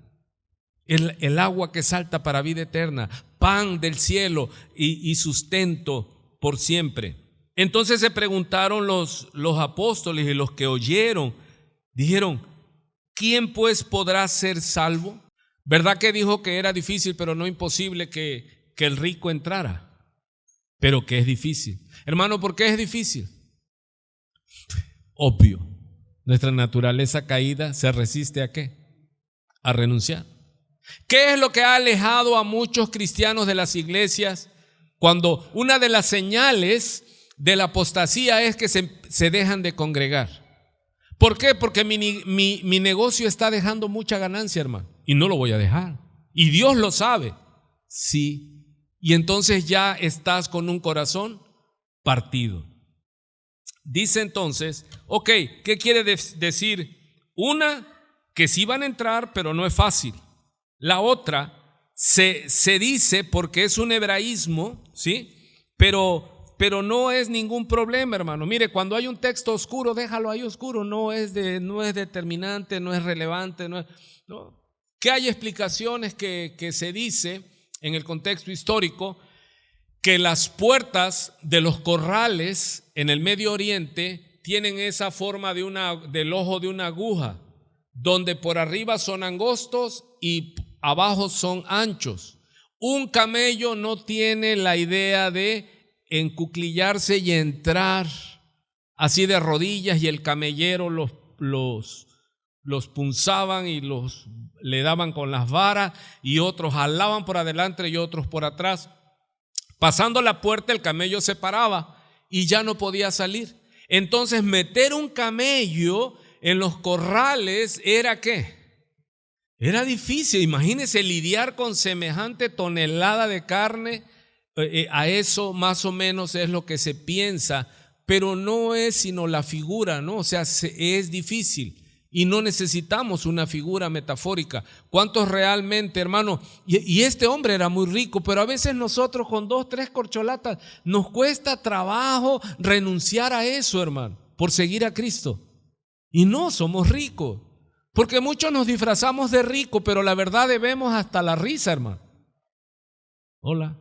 El agua que salta para vida eterna, pan del cielo y sustento por siempre. Entonces se preguntaron los apóstoles y los que oyeron, dijeron, ¿quién pues podrá ser salvo? ¿Verdad que dijo que era difícil, pero no imposible que el rico entrara? Pero que es difícil. Hermano, ¿por qué es difícil? Obvio. Nuestra naturaleza caída se resiste ¿a qué? A renunciar. ¿Qué es lo que ha alejado a muchos cristianos de las iglesias? Cuando una de las señales de la apostasía es que se dejan de congregar. ¿Por qué? Porque mi negocio está dejando mucha ganancia, hermano, y no lo voy a dejar. Y Dios lo sabe. Sí. Y entonces ya estás con un corazón partido. Dice entonces, ok, ¿qué quiere decir? Una, que sí van a entrar, pero no es fácil. La otra, se dice porque es un hebraísmo, ¿sí? Pero no es ningún problema, hermano. Mire, cuando hay un texto oscuro, déjalo ahí oscuro, no es determinante, no es relevante, no. Que hay explicaciones que se dice en el contexto histórico que las puertas de los corrales en el Medio Oriente tienen esa forma del ojo de una aguja, donde por arriba son angostos y abajo son anchos. Un camello no tiene la idea de encuclillarse y entrar así de rodillas, y el camellero los punzaban y le daban con las varas, y otros jalaban por adelante y otros por atrás. Pasando la puerta, el camello se paraba y ya no podía salir. Entonces, meter un camello en los corrales era ¿qué? Era difícil. Imagínense lidiar con semejante tonelada de carne. A eso más o menos es lo que se piensa, pero no es sino la figura, ¿no? O sea, es difícil. Y no necesitamos una figura metafórica. ¿Cuántos realmente, hermano? Y este hombre era muy rico, pero a veces nosotros con 2, 3 corcholatas nos cuesta trabajo renunciar a eso, hermano, por seguir a Cristo. Y no somos ricos, porque muchos nos disfrazamos de rico, pero la verdad debemos hasta la risa, hermano. Hola.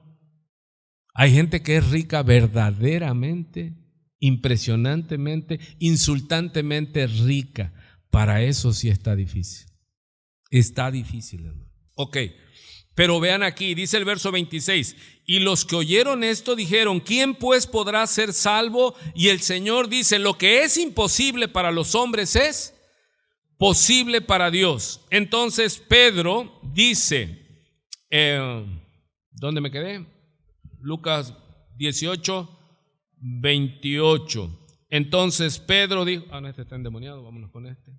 Hay gente que es rica verdaderamente, impresionantemente, insultantemente rica. Para eso sí está difícil. Está difícil, hermano. Ok, pero vean aquí, dice el verso 26. Y los que oyeron esto dijeron, ¿quién pues podrá ser salvo? Y el Señor dice, lo que es imposible para los hombres es posible para Dios. Entonces Pedro dice, ¿dónde me quedé? Lucas 18, 28. Entonces Pedro dijo, este está endemoniado, vámonos con este.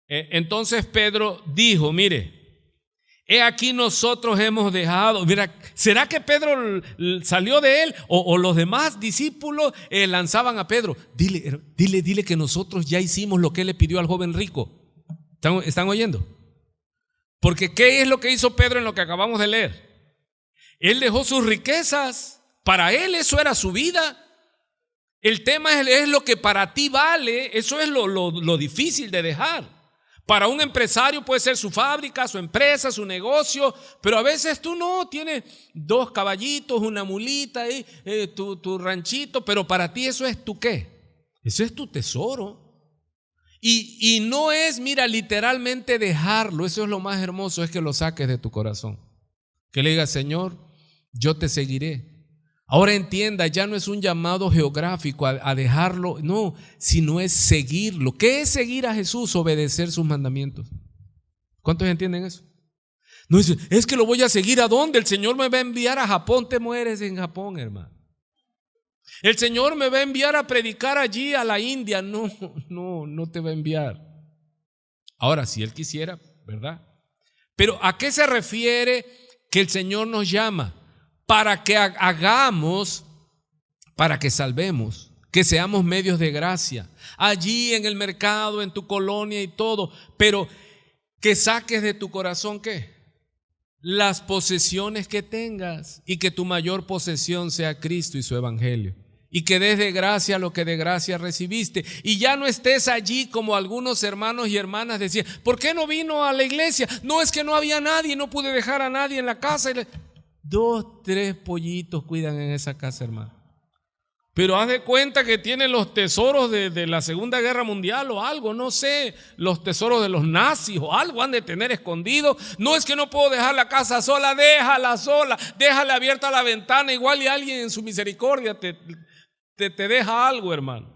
Entonces Pedro dijo, mire, he aquí nosotros hemos dejado, mira, ¿será que Pedro salió de él? O los demás discípulos lanzaban a Pedro, dile que nosotros ya hicimos lo que él le pidió al joven rico. ¿Están oyendo? Porque ¿qué es lo que hizo Pedro en lo que acabamos de leer? Él dejó sus riquezas, para él eso era su vida. El tema es lo que para ti vale, eso es lo difícil de dejar. Para un empresario puede ser su fábrica, su empresa, su negocio, pero a veces tú no, tienes 2 caballitos, una mulita, tu ranchito, pero para ti eso es tu ¿qué? Eso es tu tesoro. Y no es, mira, literalmente dejarlo, eso es lo más hermoso, es que lo saques de tu corazón. Que le digas, Señor, yo te seguiré. Ahora entienda, ya no es un llamado geográfico a dejarlo, no, sino es seguirlo. ¿Qué es seguir a Jesús? Obedecer sus mandamientos. ¿Cuántos entienden eso? No es que lo voy a seguir ¿a dónde? El Señor me va a enviar a Japón, te mueres en Japón, hermano. El Señor me va a enviar a predicar allí a la India. No te va a enviar. Ahora, si Él quisiera, ¿verdad? Pero ¿a qué se refiere que el Señor nos llama? Para que hagamos, para que salvemos, que seamos medios de gracia, allí en el mercado, en tu colonia y todo, pero que saques de tu corazón, ¿qué? Las posesiones que tengas, y que tu mayor posesión sea Cristo y su evangelio, y que des de gracia lo que de gracia recibiste, y ya no estés allí como algunos hermanos y hermanas decían, ¿por qué no vino a la iglesia? No, es que no había nadie, no pude dejar a nadie en la casa. 2, 3 pollitos cuidan en esa casa, hermano. Pero haz de cuenta que tienen los tesoros de la Segunda Guerra Mundial o algo, no sé, los tesoros de los nazis o algo han de tener escondido. No es que no puedo dejar la casa sola, déjala sola, déjale abierta la ventana, igual y alguien en su misericordia te deja algo, hermano.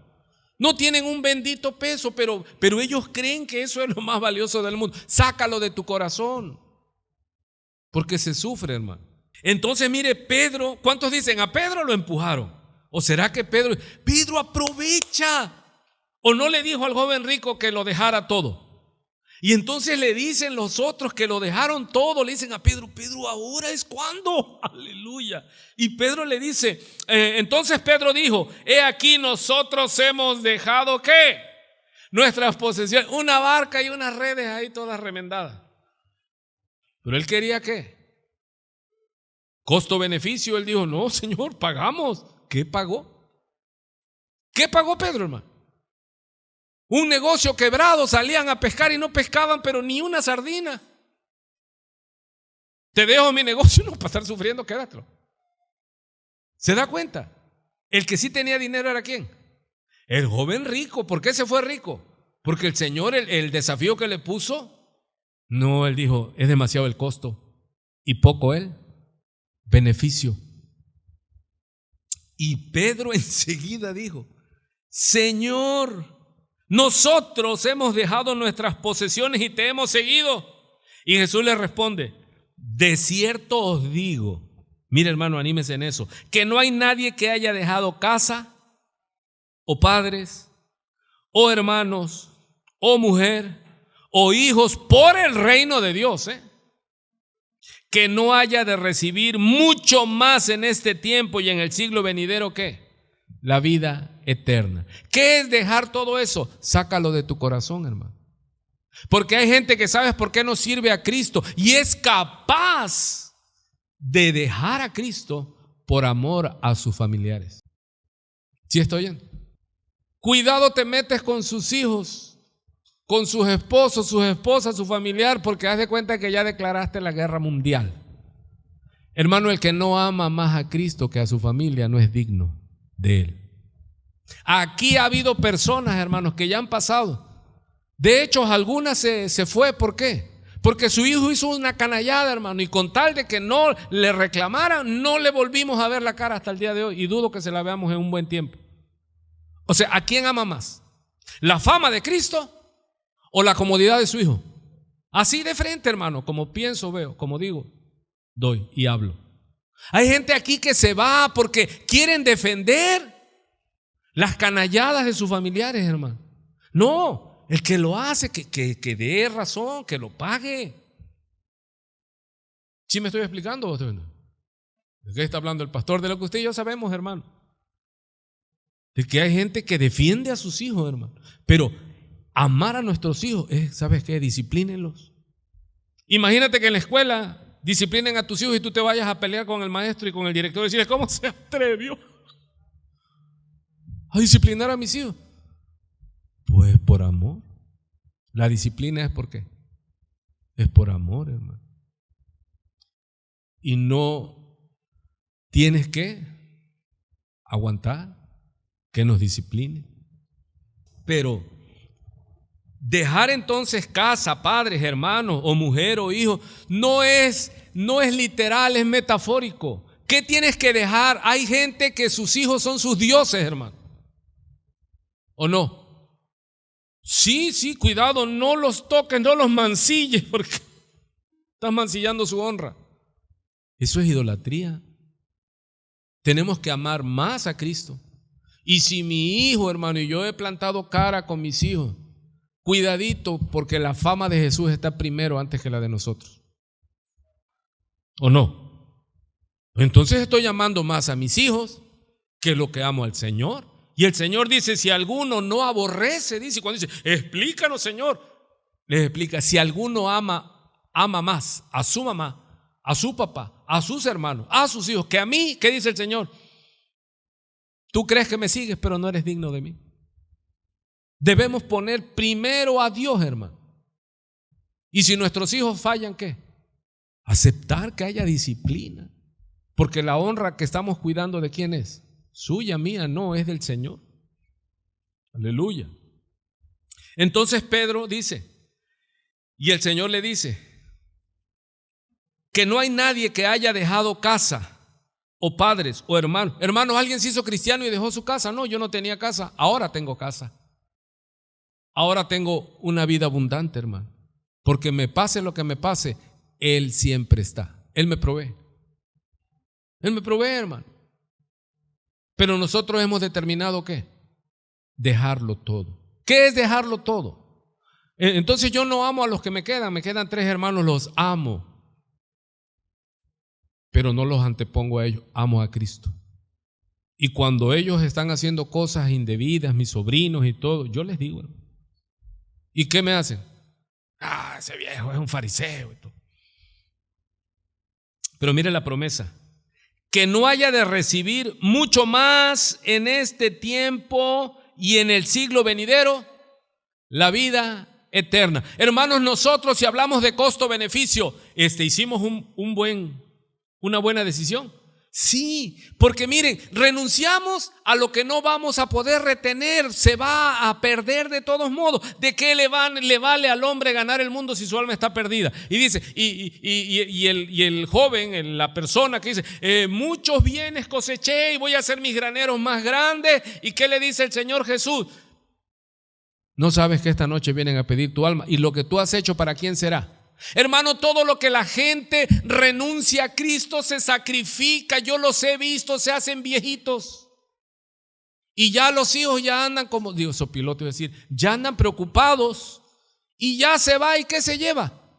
No tienen un bendito peso, pero ellos creen que eso es lo más valioso del mundo. Sácalo de tu corazón, porque se sufre, hermano. Entonces, mire, Pedro, ¿cuántos dicen? A Pedro lo empujaron. ¿O será que Pedro aprovecha? ¿O no le dijo al joven rico que lo dejara todo? Y entonces le dicen los otros que lo dejaron todo, le dicen a Pedro, ahora es cuando, aleluya. Y Pedro le dice, entonces Pedro dijo, he aquí nosotros hemos dejado ¿qué? Nuestras posesiones, una barca y unas redes ahí todas remendadas. Pero él quería ¿qué? Costo-beneficio. Él dijo, no, Señor, pagamos. ¿Qué pagó? ¿Qué pagó Pedro, hermano? Un negocio quebrado, salían a pescar y no pescaban, pero ni una sardina. Te dejo mi negocio, no, para estar sufriendo, quédatelo. ¿Se da cuenta? El que sí tenía dinero era ¿quién? El joven rico. ¿Por qué se fue rico? Porque el Señor, el desafío que le puso, no, él dijo, es demasiado el costo y poco el beneficio. Y Pedro enseguida dijo, Señor, nosotros hemos dejado nuestras posesiones y te hemos seguido. Y Jesús le responde, de cierto os digo, mire hermano, anímese en eso, que no hay nadie que haya dejado casa, o padres, o hermanos, o mujer, o hijos por el reino de Dios, que no haya de recibir mucho más en este tiempo y en el siglo venidero, ¿qué? La vida eterna. ¿Qué es dejar todo eso? Sácalo de tu corazón, hermano. Porque hay gente que ¿sabes por qué no sirve a Cristo? Y es capaz de dejar a Cristo por amor a sus familiares. ¿Sí estoy oyendo? Cuidado te metes con sus hijos, con sus esposos, sus esposas, su familiar, porque haz de cuenta que ya declaraste la guerra mundial. Hermano, el que no ama más a Cristo que a su familia no es digno de él. Aquí ha habido personas, hermanos, que ya han pasado. De hecho, algunas se fue. ¿Por qué? Porque su hijo hizo una canallada, hermano, y con tal de que no le reclamaran, no le volvimos a ver la cara hasta el día de hoy, y dudo que se la veamos en un buen tiempo. O sea, ¿a quién ama más? ¿La fama de Cristo o la comodidad de su hijo? Así de frente, hermano, como pienso, veo, como digo, doy y hablo. Hay gente aquí que se va porque quieren defender las canalladas de sus familiares, hermano. No, el que lo hace, que dé razón, que lo pague. ¿Sí me estoy explicando? ¿De qué está hablando el pastor? De lo que usted y yo sabemos, hermano. De que hay gente que defiende a sus hijos, hermano. Pero amar a nuestros hijos es, ¿sabes qué? Disciplínenlos. Imagínate que en la escuela disciplinen a tus hijos y tú te vayas a pelear con el maestro y con el director y decirles, ¿cómo se atrevió a disciplinar a mis hijos? Pues por amor. La disciplina es ¿por qué? Es por amor, hermano. Y no tienes que aguantar que nos discipline. Pero dejar entonces casa, padres, hermanos, o mujer o hijo, no es literal, es metafórico. ¿Qué tienes que dejar? Hay gente que sus hijos son sus dioses, hermano. ¿O no? Sí, cuidado, no los toques, no los mancilles, porque estás mancillando su honra. Eso es idolatría. Tenemos que amar más a Cristo. Y si mi hijo, hermano, y yo he plantado cara con mis hijos, cuidadito, porque la fama de Jesús está primero antes que la de nosotros. ¿O no? Entonces estoy amando más a mis hijos que lo que amo al Señor. Y el Señor dice, si alguno no aborrece, dice, cuando dice, explícanos, Señor, les explica, si alguno ama más a su mamá, a su papá, a sus hermanos, a sus hijos, que a mí, ¿qué dice el Señor? Tú crees que me sigues, pero no eres digno de mí. Debemos poner primero a Dios, hermano. Y si nuestros hijos fallan, ¿qué? Aceptar que haya disciplina. Porque la honra que estamos cuidando, ¿de quién es? Suya, mía, no, es del Señor. Aleluya. Entonces Pedro dice, y el Señor le dice, que no hay nadie que haya dejado casa, o padres o hermanos. Hermanos, ¿alguien se hizo cristiano y dejó su casa? No, yo no tenía casa, ahora tengo casa. Ahora tengo una vida abundante, hermano. Porque me pase lo que me pase, Él siempre está. Él me provee. Él me provee, hermano. Pero nosotros hemos determinado ¿qué? Dejarlo todo. ¿Qué es dejarlo todo? Entonces yo no amo a los que me quedan 3 hermanos, los amo. Pero no los antepongo a ellos, amo a Cristo. Y cuando ellos están haciendo cosas indebidas, mis sobrinos y todo, yo les digo, hermano. ¿Y qué me hacen? Ese viejo es un fariseo y todo. Pero mire la promesa: que no haya de recibir mucho más en este tiempo y en el siglo venidero la vida eterna. Hermanos, nosotros si hablamos de costo-beneficio, hicimos una buena decisión. Sí, porque miren, renunciamos a lo que no vamos a poder retener, se va a perder de todos modos. ¿De qué le vale al hombre ganar el mundo si su alma está perdida? Y dice, y el joven, la persona que dice, muchos bienes coseché y voy a hacer mis graneros más grandes. ¿Y qué le dice el Señor Jesús? No sabes que esta noche vienen a pedir tu alma, y lo que tú has hecho, ¿para quién será? Hermano, todo lo que la gente renuncia a Cristo, se sacrifica, yo los he visto, se hacen viejitos. Y ya los hijos ya andan como, digo, sopilote iba a decir, ya andan preocupados. Y ya se va, ¿y qué se lleva?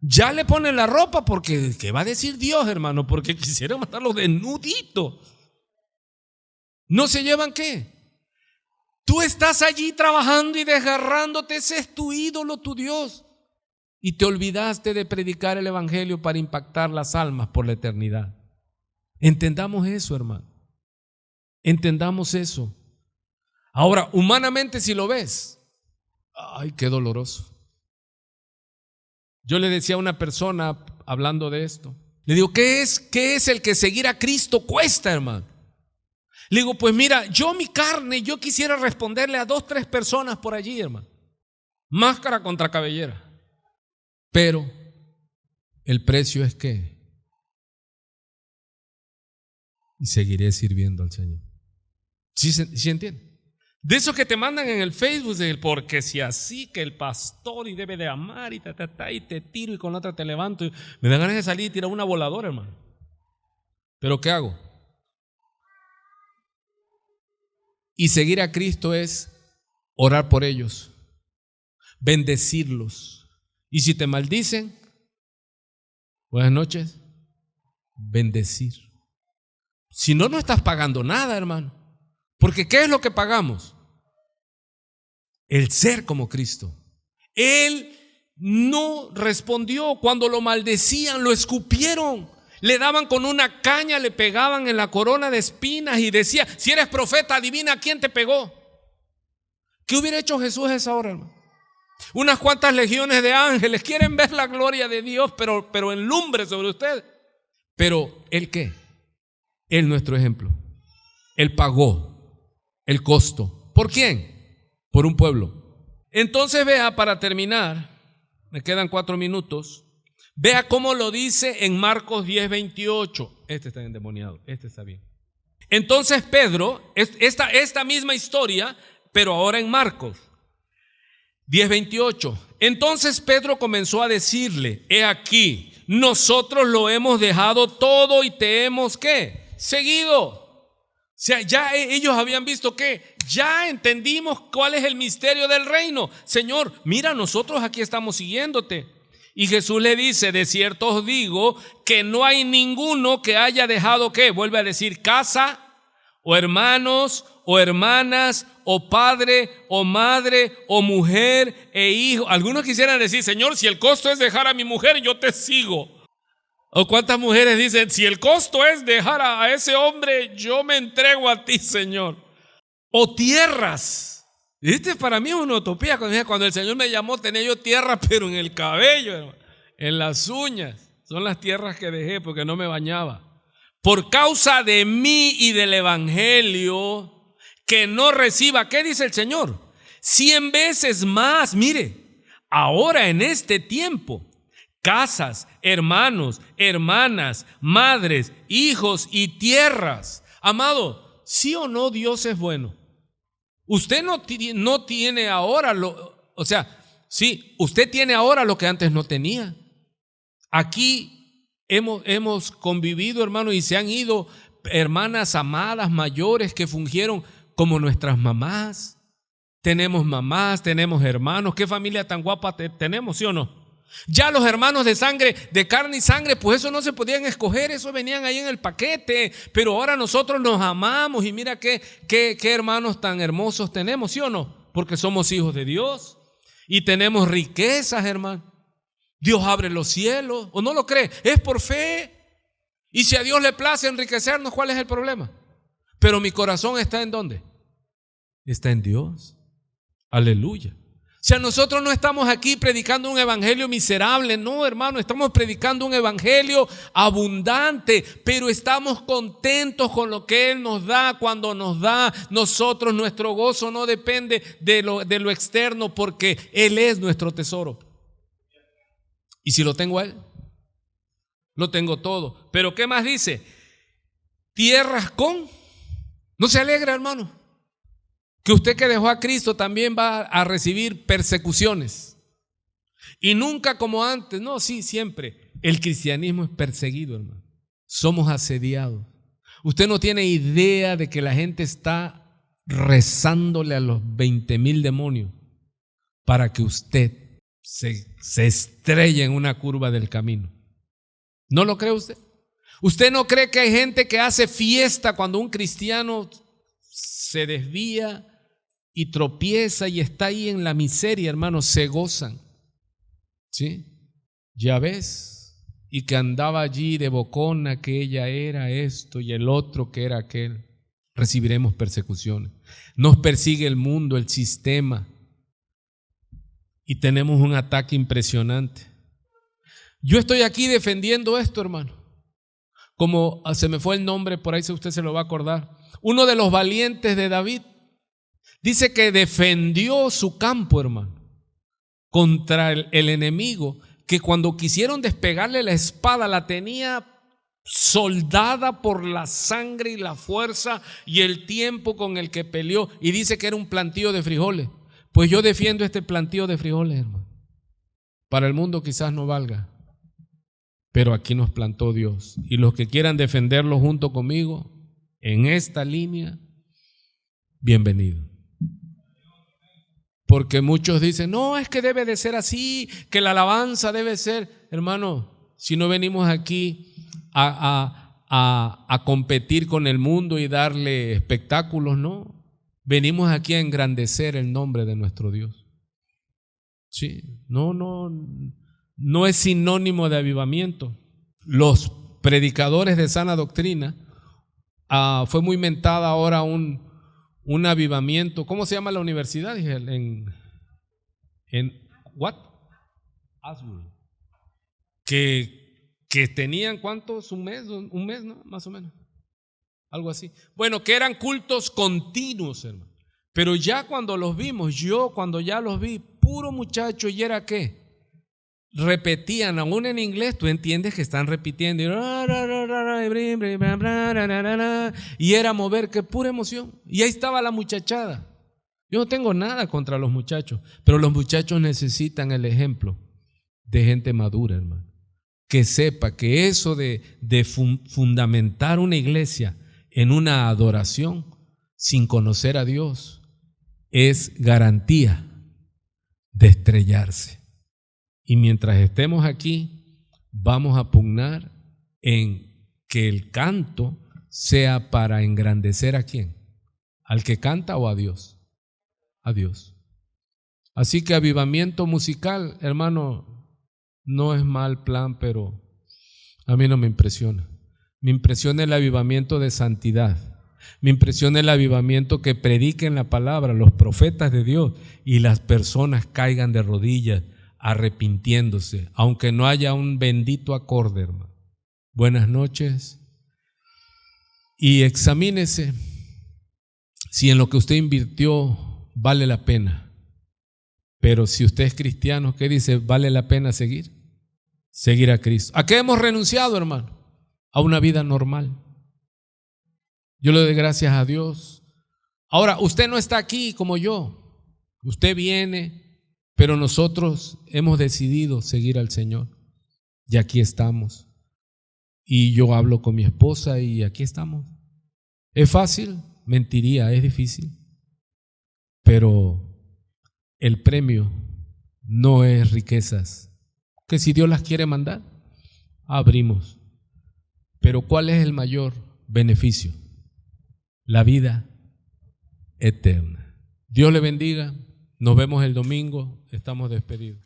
Ya le ponen la ropa, porque ¿qué va a decir Dios, hermano? Porque quisieran matarlos desnuditos. ¿No se llevan qué? Tú estás allí trabajando y desgarrándote, ese es tu ídolo, tu Dios. Y te olvidaste de predicar el evangelio para impactar las almas por la eternidad. Entendamos eso, hermano. Entendamos eso. Ahora, humanamente si lo ves, ay, qué doloroso. Yo le decía a una persona hablando de esto, le digo, ¿qué es el que seguir a Cristo cuesta, hermano? Le digo, pues mira, yo mi carne, yo quisiera responderle a 2, 3 personas por allí, hermano. Máscara contra cabellera. Pero el precio es que y seguiré sirviendo al Señor. ¿Sí entiende? De esos que te mandan en el Facebook, porque si así que el pastor y debe de amar y y te tiro y con la otra te levanto. Me dan ganas de salir y tirar una voladora, hermano. ¿Pero qué hago? Y seguir a Cristo es orar por ellos, bendecirlos. Y si te maldicen, buenas noches, bendecir. Si no, no estás pagando nada, hermano. Porque ¿qué es lo que pagamos? El ser como Cristo. Él no respondió cuando lo maldecían, lo escupieron. Le daban con una caña, le pegaban en la corona de espinas y decía, si eres profeta, adivina quién te pegó. ¿Qué hubiera hecho Jesús a esa hora, hermano? Unas cuantas legiones de ángeles quieren ver la gloria de Dios, pero en lumbre sobre usted. Pero ¿Él qué? Él nuestro ejemplo. Él pagó el costo. ¿Por quién? Por un pueblo. Entonces vea, para terminar, me quedan 4 minutos. Vea cómo lo dice en Marcos 10:28. Este está endemoniado, este está bien. Entonces Pedro, esta misma historia, pero ahora en Marcos 10:28. Entonces Pedro comenzó a decirle, he aquí, nosotros lo hemos dejado todo y te hemos ¿qué? Seguido. O sea, ya ellos habían visto que ya entendimos cuál es el misterio del reino. Señor, mira, nosotros aquí estamos siguiéndote. Y Jesús le dice, de cierto os digo que no hay ninguno que haya dejado ¿qué? Vuelve a decir, casa o hermanos o hermanas o padre o madre o mujer e hijo. Algunos quisieran decir, Señor, si el costo es dejar a mi mujer, yo te sigo. O cuántas mujeres dicen, si el costo es dejar a ese hombre, yo me entrego a ti, Señor. O tierras. Este para mí es una utopía. Cuando el Señor me llamó, tenía yo tierra, pero en el cabello, hermano, en las uñas. Son las tierras que dejé porque no me bañaba. Por causa de mí y del evangelio, que no reciba, ¿qué dice el Señor? 100 veces más, mire, ahora en este tiempo, casas, hermanos, hermanas, madres, hijos y tierras. Amado, ¿sí o no Dios es bueno? Usted no tiene ahora sí, usted tiene ahora lo que antes no tenía. Aquí hemos convivido, hermano, y se han ido hermanas amadas mayores que fungieron como nuestras mamás. Tenemos hermanos. Qué familia tan guapa tenemos, ¿sí o no? Ya los hermanos de sangre, de carne y sangre, pues eso no se podían escoger, eso venían ahí en el paquete. Pero ahora nosotros nos amamos y mira qué hermanos tan hermosos tenemos, ¿sí o no? Porque somos hijos de Dios y tenemos riquezas, hermano. Dios abre los cielos, ¿o no lo cree? Es por fe. Y si a Dios le place enriquecernos, ¿cuál es el problema? Pero mi corazón está ¿en dónde? Está en Dios. Aleluya. O sea, nosotros no estamos aquí predicando un evangelio miserable, no, hermano, estamos predicando un evangelio abundante, pero estamos contentos con lo que Él nos da. Cuando nos da, nosotros, nuestro gozo no depende de lo externo, porque Él es nuestro tesoro. Y si lo tengo a Él, lo tengo todo. Pero ¿qué más dice? Tierras con. ¿No se alegra, hermano? Que usted que dejó a Cristo también va a recibir persecuciones. Y nunca como antes, no, sí, siempre. El cristianismo es perseguido, hermano. Somos asediados. Usted no tiene idea de que la gente está rezándole a los 20,000 demonios para que usted se estrelle en una curva del camino. ¿No lo cree usted? ¿Usted no cree que hay gente que hace fiesta cuando un cristiano se desvía y tropieza y está ahí en la miseria, hermanos? Se gozan, ¿sí? Ya ves, y que andaba allí de bocona, que ella era esto y el otro que era aquel. Recibiremos persecuciones. Nos persigue el mundo, el sistema, y tenemos un ataque impresionante. Yo estoy aquí defendiendo esto, hermano. Como se me fue el nombre, por ahí usted se lo va a acordar. Uno de los valientes de David dice que defendió su campo, hermano, contra el enemigo, que cuando quisieron despegarle la espada la tenía soldada por la sangre y la fuerza y el tiempo con el que peleó, y dice que era un plantío de frijoles. Pues yo defiendo este plantío de frijoles, hermano. Para el mundo quizás no valga, pero aquí nos plantó Dios, y los que quieran defenderlo junto conmigo en esta línea, bienvenido. Porque muchos dicen, no, es que debe de ser así, que la alabanza debe ser. Hermano, si no venimos aquí a competir con el mundo y darle espectáculos, no. Venimos aquí a engrandecer el nombre de nuestro Dios. Sí, no es sinónimo de avivamiento. Los predicadores de sana doctrina, fue muy mentada ahora un avivamiento. ¿Cómo se llama la universidad? ¿What? Asbury. Que tenían ¿cuántos? Un mes, ¿no? Más o menos. Algo así. Bueno, que eran cultos continuos, hermano. Pero ya cuando los vimos, cuando ya los vi, puro muchacho, ¿y era qué? Repetían, aún en inglés, tú entiendes que están repitiendo, y era mover, que pura emoción. Y ahí estaba la muchachada. Yo no tengo nada contra los muchachos, pero los muchachos necesitan el ejemplo de gente madura, hermano, que sepa que eso de fundamentar una iglesia en una adoración sin conocer a Dios es garantía de estrellarse. Y mientras estemos aquí, vamos a pugnar en que el canto sea para engrandecer ¿a quién? ¿Al que canta o a Dios? A Dios. Así que avivamiento musical, hermano, no es mal plan, pero a mí no me impresiona. Me impresiona el avivamiento de santidad. Me impresiona el avivamiento que prediquen la palabra los profetas de Dios y las personas caigan de rodillas arrepintiéndose, aunque no haya un bendito acorde, hermano. Buenas noches. Y examínese si en lo que usted invirtió vale la pena. Pero si usted es cristiano, ¿qué dice? ¿Vale la pena seguir? seguir a Cristo. ¿A qué hemos renunciado, hermano? A una vida normal. Yo le doy gracias a Dios. Ahora, usted no está aquí como yo. Usted viene, pero nosotros hemos decidido seguir al Señor. Y aquí estamos. Y yo hablo con mi esposa y aquí estamos. ¿Es fácil? Mentiría, es difícil. Pero el premio no es riquezas, que si Dios las quiere mandar, abrimos. Pero ¿cuál es el mayor beneficio? La vida eterna. Dios le bendiga. Nos vemos el domingo. Estamos despedidos.